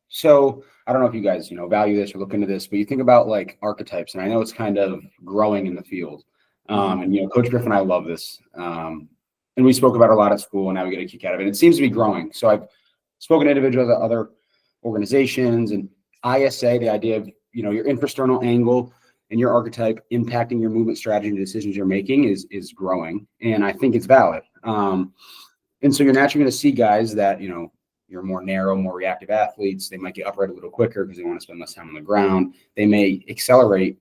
so I don't know if you guys, value this or look into this, but you think about like archetypes, and I know it's kind of growing in the field. And Coach Griffin and I love this. And we spoke about it a lot at school, and now we get a kick out of it. It seems to be growing. So I've spoken to individuals at other organizations, and ISA, the idea of, your infrasternal angle and your archetype impacting your movement strategy and decisions you're making is growing. And I think it's valid. And so you're naturally going to see guys that, you're more narrow, more reactive athletes. They might get upright a little quicker because they want to spend less time on the ground. They may accelerate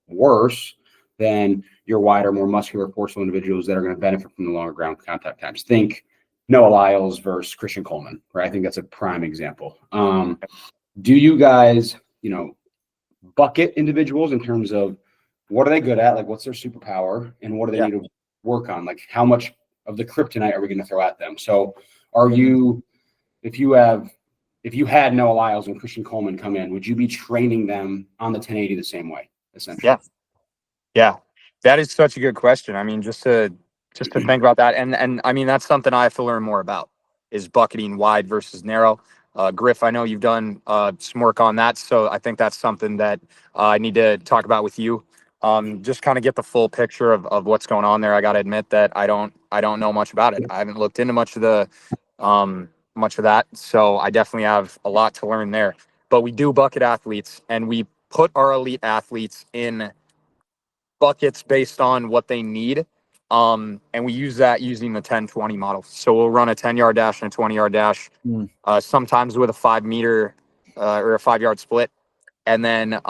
worse than your wider, more muscular, forceful individuals that are going to benefit from the longer ground contact times. Think Noah Lyles versus Christian Coleman, right? I think that's a prime example. Do you guys, bucket individuals in terms of what are they good at? Like, what's their superpower, and what do they need to work on? Like, how much of the kryptonite are we going to throw at them? So are you, if you had Noah Lyles and Christian Coleman come in, would you be training them on the 1080 the same way, essentially? Yeah. That is such a good question. I mean, just to think about that. And I mean, that's something I have to learn more about, is bucketing wide versus narrow. Griff, I know you've done some work on that. So I think that's something that I need to talk about with you. Just kind of get the full picture of what's going on there. I got to admit that I don't know much about it. I haven't looked into much of that. So I definitely have a lot to learn there. But we do bucket athletes, and we put our elite athletes in buckets based on what they need. And we use that using the 10-20 model. So we'll run a 10-yard dash and a 20-yard dash, sometimes with a 5 meter or a 5-yard split. And then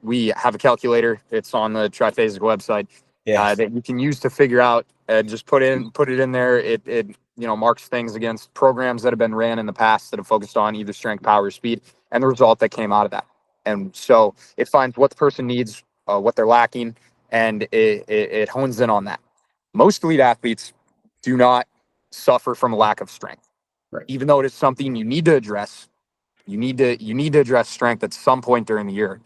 we have a calculator. It's on the Triphasic website that you can use to figure out. Just put it in there. It marks things against programs that have been ran in the past that have focused on either strength, power, or speed, and the result that came out of that. And so it finds what the person needs, what they're lacking, and it hones in on that. Most elite athletes do not suffer from a lack of strength, Right. even though it is something you need to address. You need to address strength at some point during the year.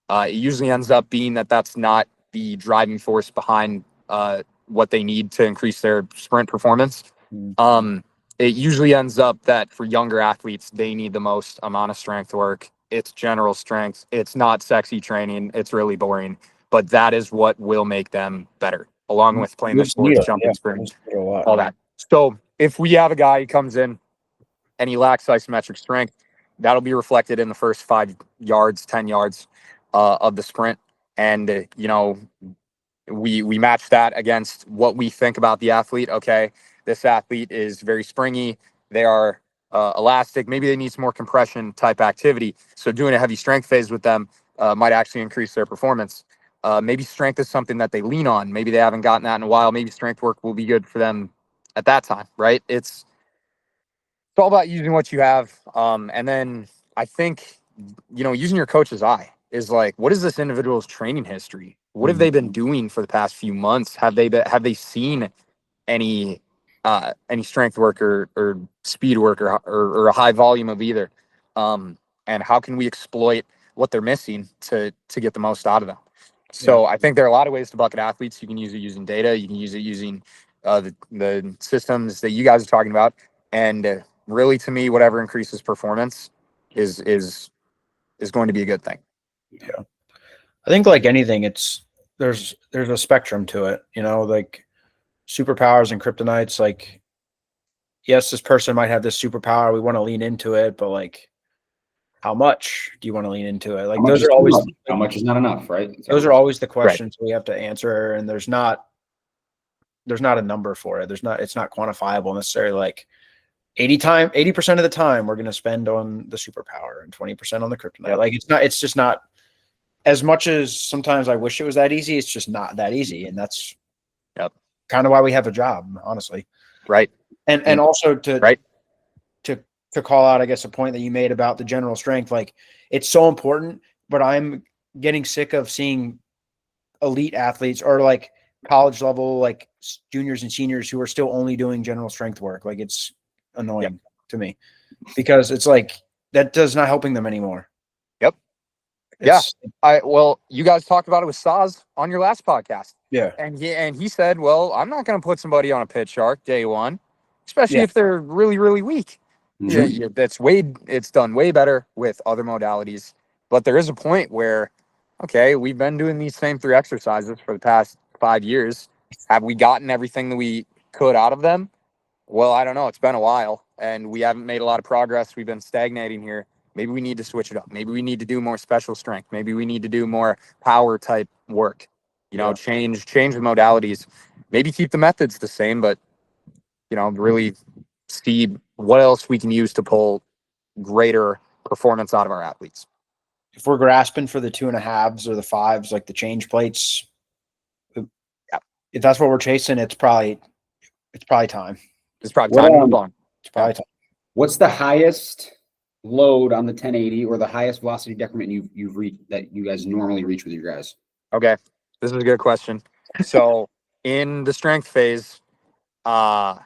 It usually ends up being that that's not the driving force behind what they need to increase their sprint performance. It usually ends up that for younger athletes, they need the most amount of strength work. It's general strength. It's not sexy training. It's really boring, but that is what will make them better, along with playing the sports, jumping, sprinting, all that. So if we have a guy who comes in and he lacks isometric strength, that'll be reflected in the first 5 yards, 10 yards of the sprint. And, we match that against what we think about the athlete. Okay, this athlete is very springy. They are elastic. Maybe they need some more compression type activity. So doing a heavy strength phase with them might actually increase their performance. Maybe strength is something that they lean on. Maybe they haven't gotten that in a while. Maybe strength work will be good for them at that time, right? It's all about using what you have. And then I think, using your coach's eye is like, what is this individual's training history? What have they been doing for the past few months? Have they seen any strength work or speed work or a high volume of either? And how can we exploit what they're missing to get the most out of them? So I think there are a lot of ways to bucket athletes. You can use it using data. You can use it using the systems that you guys are talking about. And really, to me, whatever increases performance is going to be a good thing. Yeah, I think like anything, there's a spectrum to it. Like superpowers and kryptonites. Like, yes, this person might have this superpower. We want to lean into it, but like, how much do you want to lean into it? Like, those are always how much is not enough, right? Those are always the questions we have to answer, and there's not a number for it. It's not quantifiable necessarily. Like 80% of the time we're going to spend on the superpower and 20% on the kryptonite. Yep. Like it's just not, as much as sometimes I wish it was that easy. It's just not that easy. And that's kind of why we have a job, honestly. Right. And also to call out, I guess, a point that you made about the general strength, like it's so important, but I'm getting sick of seeing elite athletes or like college level, like juniors and seniors who are still only doing general strength work. Like it's annoying to me because it's like, that does not helping them anymore. Yep. Well, you guys talked about it with Saz on your last podcast. Yeah. And he said, well, I'm not going to put somebody on a pitch shark day one, especially if they're really, really weak. Yeah, it's done way better with other modalities. But there is a point where, okay, we've been doing these same 3 exercises for the past 5 years. Have we gotten everything that we could out of them? Well, I don't know. It's been a while, and we haven't made a lot of progress. We've been stagnating here. Maybe we need to switch it up. Maybe we need to do more special strength. Maybe we need to do more power type work. Change the modalities. Maybe keep the methods the same, but really see what else we can use to pull greater performance out of our athletes. If we're grasping for the 2.5s or the 5s, like the change plates, if that's what we're chasing, it's probably time. It's probably time to move on. It's probably time. What's the highest load on the 1080 or the highest velocity decrement you've reached that you guys normally reach with your guys? Okay, this is a good question. So in the strength phase, I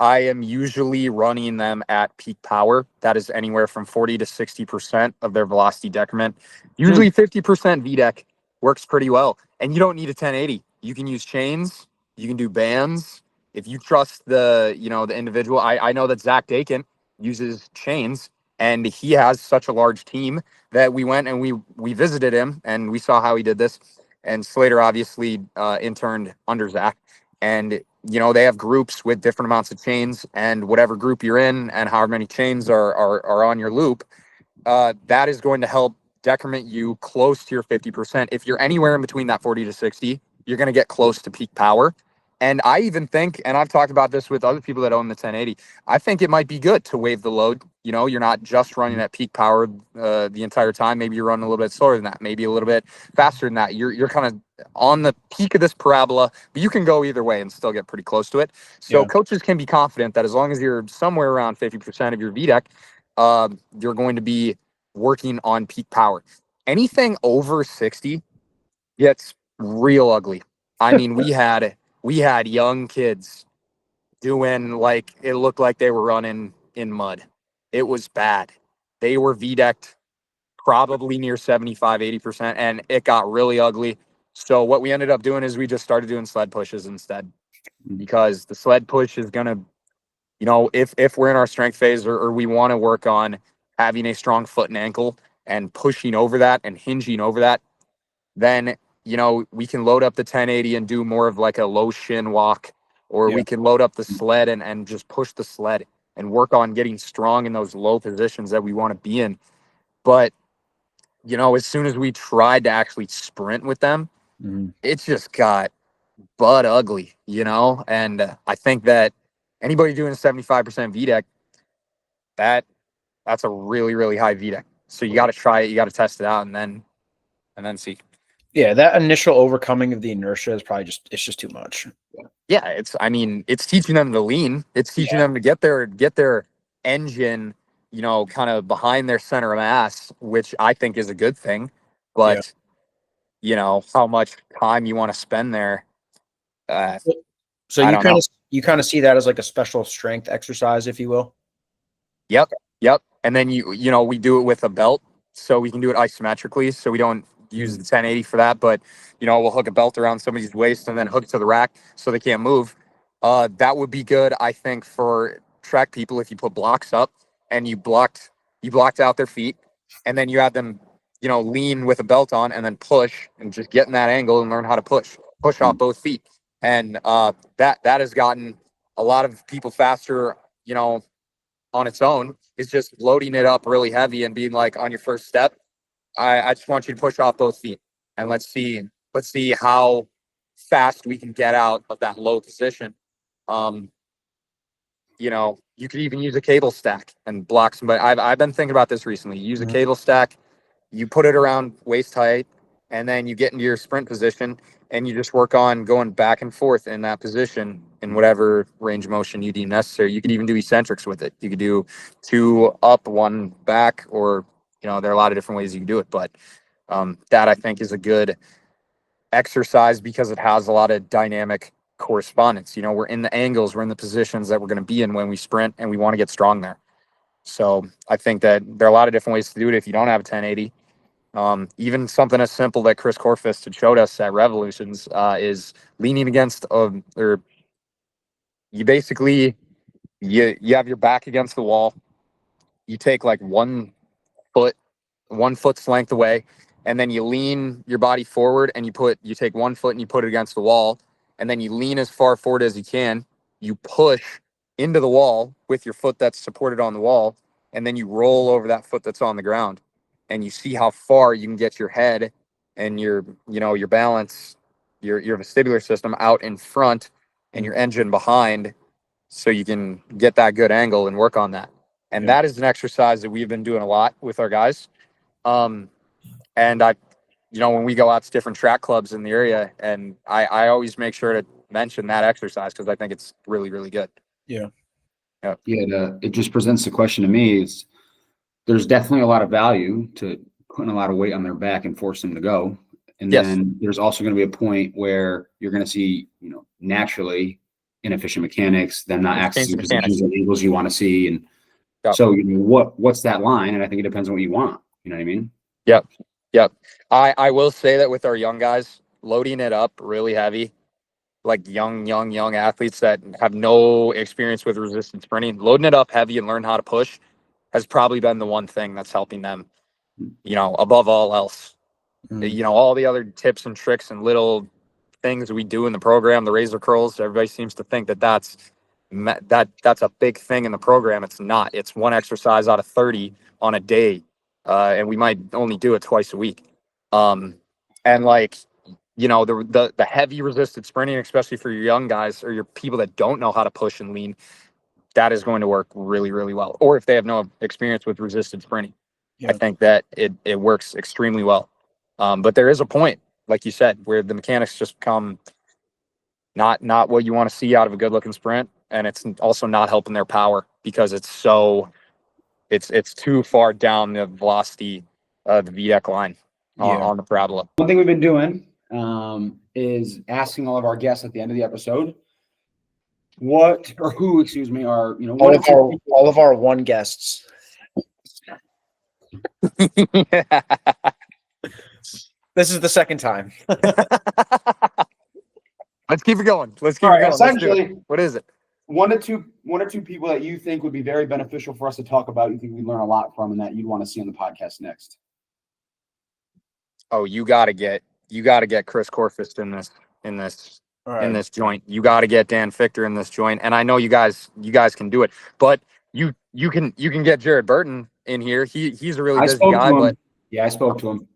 am usually running them at peak power. That is anywhere from 40 to 60% of their velocity decrement. Usually 50% VDEC works pretty well. And you don't need a 1080. You can use chains. You can do bands. If you trust the individual, I know that Zach Dakin uses chains, and he has such a large team that we went and we visited him and we saw how he did this. And Slater obviously interned under Zach. And, they have groups with different amounts of chains, and whatever group you're in and however many chains are on your loop, that is going to help decrement you close to your 50%. If you're anywhere in between that 40 to 60, you're going to get close to peak power. And I even think, and I've talked about this with other people that own the 1080, I think it might be good to wave the load. You know, you're not just running at peak power the entire time. Maybe you're running a little bit slower than that, maybe a little bit faster than that. You're kind of on the peak of this parabola, but you can go either way and still get pretty close to it. So Yeah. coaches can be confident that as long as you're somewhere around 50% of your VDEC, you're going to be working on peak power. Anything over 60 gets real ugly. I mean, we had young kids doing, like, it looked like they were running in mud. It was bad. They were VDEC'd probably near 75-80%, and it got really ugly. So what we ended up doing is we just started doing sled pushes instead, because the sled push is gonna, if we're in our strength phase, or we want to work on having a strong foot and ankle and pushing over that and hinging over that, then we can load up the 1080 and do more of like a low shin walk, or Yeah. we can load up the sled and just push the sled and work on getting strong in those low positions that we want to be in. But as soon as we tried to actually sprint with them, Mhm. it just got butt ugly, and I think that anybody doing a 75% VDEC, that's a really, really high VDEC. So you got to try it, you got to test it out, and then see. Yeah, that initial overcoming of the inertia is probably it's just too much. Yeah, it's teaching them to lean. It's teaching them to get their engine, kind of behind their center of mass, which I think is a good thing. Yeah. But how much time you want to spend there, uh, So I don't know. you kind of see that as like a special strength exercise, if you will. Yep. Yep. And then we do it with a belt, so we can do it isometrically. So we don't use the 1080 for that, but we'll hook a belt around somebody's waist and then hook it to the rack so they can't move. That would be good, I think, for track people if you put blocks up and you blocked out their feet, and then you had them, lean with a belt on and then push and just get in that angle and learn how to push off both feet. And that has gotten a lot of people faster, on its own, is just loading it up really heavy and being like, on your first step, I just want you to push off both feet, and let's see how fast we can get out of that low position. Um, you could even use a cable stack and block somebody. I've been thinking about this recently. Use a Mhm. cable stack, you put it around waist height, and then you get into your sprint position and you just work on going back and forth in that position in whatever range of motion you deem necessary. You could even do eccentrics with it. You could do 2 up, 1 back, or there are a lot of different ways you can do it. But that, I think, is a good exercise because it has a lot of dynamic correspondence. We're in the angles, we're in the positions that we're going to be in when we sprint, and we want to get strong there. So I think that there are a lot of different ways to do it if you don't have a 1080. Even something as simple that Chris Corfist had showed us at Revolutions is leaning against, or you basically, you have your back against the wall. You take like foot, 1 foot's length away, and then you lean your body forward, and you take 1 foot and you put it against the wall, and then you lean as far forward as you can. You push into the wall with your foot that's supported on the wall, and then you roll over that foot that's on the ground, and you see how far you can get your head and your balance, your vestibular system out in front, and your engine behind, so you can get that good angle and work on that. And Yeah. that is an exercise that we've been doing a lot with our guys. And when we go out to different track clubs in the area, and I always make sure to mention that exercise because I think it's really, really good. Yeah. Yeah. Yeah, it just presents the question to me is there's definitely a lot of value to putting a lot of weight on their back and force them to go. And Yes. then there's also going to be a point where you're going to see, naturally inefficient mechanics, them not Change the accessing mechanics. positions and angles you want to see. And Yep. so, what's that line? And I think it depends on what you want. You know what I mean? Yep. Yep. I will say that with our young guys, loading it up really heavy, like young athletes that have no experience with resistance sprinting, loading it up heavy and learn how to push has probably been the one thing that's helping them, above all else. Mhm. All the other tips and tricks and little things we do in the program, the razor curls, everybody seems to think that's a big thing in the program. It's not. It's one exercise out of 30 on a day, and we might only do it twice a week. And like, the heavy resisted sprinting, especially for your young guys or your people that don't know how to push and lean, that is going to work really, really well. Or if they have no experience with resisted sprinting, I think that it works extremely well. But there is a point, like you said, where the mechanics just become not what you want to see out of a good looking sprint, and it's also not helping their power because it's too far down the velocity of the VDEC line on the parabola. One thing we've been doing is asking all of our guests at the end of the episode who are all of our one guests. This is the second time. Let's keep it going. Essentially, what is it? One or two people that you think would be very beneficial for us to talk about, you think we'd learn a lot from, and that you'd want to see on the podcast next. Oh, you gotta get Chris Corfist in this joint. You gotta get Dan Fichter in this joint. And I know you guys can do it, but you can get Jared Burton in here. He's a really busy guy, but yeah, I spoke to him.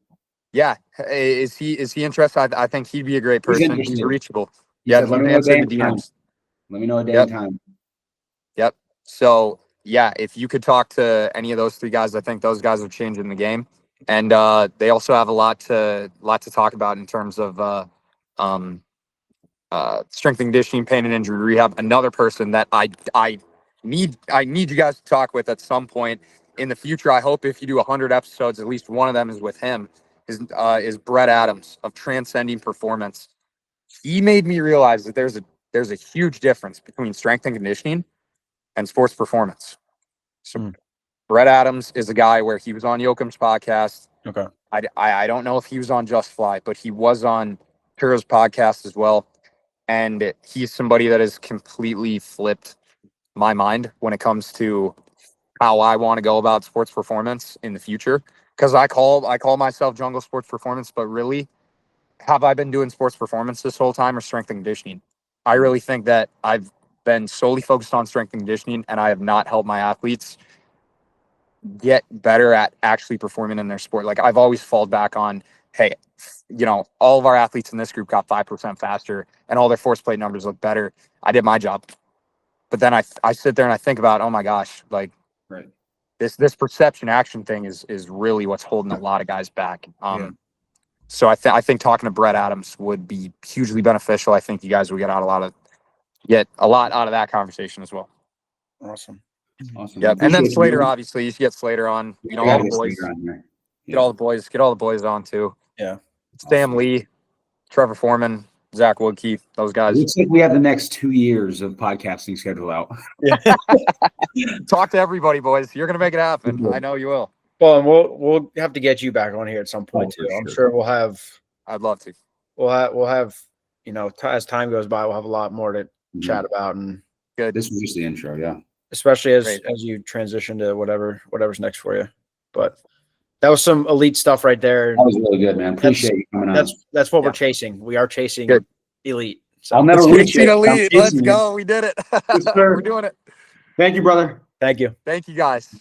Yeah, is he interested? I think he'd be a great person. He's reachable. Yeah, let me know a day and time. Let me know a day and time. Yep. So yeah, if you could talk to any of those three guys, I think those guys are changing the game, and they also have a lot to talk about in terms of strength and conditioning, pain and injury rehab. Another person that I need you guys to talk with at some point in the future. I hope if you do 100 episodes, at least one of them is with him. Is Brett Adams of Transcending Performance. He made me realize that there's a huge difference between strength and conditioning and sports performance. So Brett Adams is a guy where he was on Yoakum's podcast. Okay. I don't know if he was on Just Fly, but he was on Turo's podcast as well. And he's somebody that has completely flipped my mind when it comes to how I want to go about sports performance in the future. Because I call myself Jungle Sports Performance, but really, have I been doing sports performance this whole time or strength and conditioning? I really think that I've been solely focused on strength and conditioning, and I have not helped my athletes get better at actually performing in their sport. Like I've always falled back on, hey, all of our athletes in this group got 5% faster and all their force plate numbers look better. I did my job. But then I sit there and I think about, oh my gosh, like right. This perception action thing is really what's holding a lot of guys back. So I think talking to Brett Adams would be hugely beneficial. I think you guys would get a lot out of that conversation as well. Awesome. Yep. And then Slater, obviously, you should get Slater on. All the boys. Get all the boys on too. Yeah. Sam Lee, Trevor Foreman, Zach Woodkey, those guys. Looks like we have the next 2 years of podcasting scheduled out. Yeah. Talk to everybody, boys. You're gonna make it happen. I know you will. Well, and we'll have to get you back on here at some point too. Sure. I'm sure we'll have. I'd love to. We'll have as time goes by, we'll have a lot more to chat about. And good. This was just the intro, yeah. Especially as you transition to whatever's next for you. But that was some elite stuff right there. That was really good, man. Appreciate you coming on. That's what we're chasing. We are chasing elite. So I'll never reach it. Elite. Let's go. We did it. We're doing it. Thank you, brother. Thank you. Thank you, guys.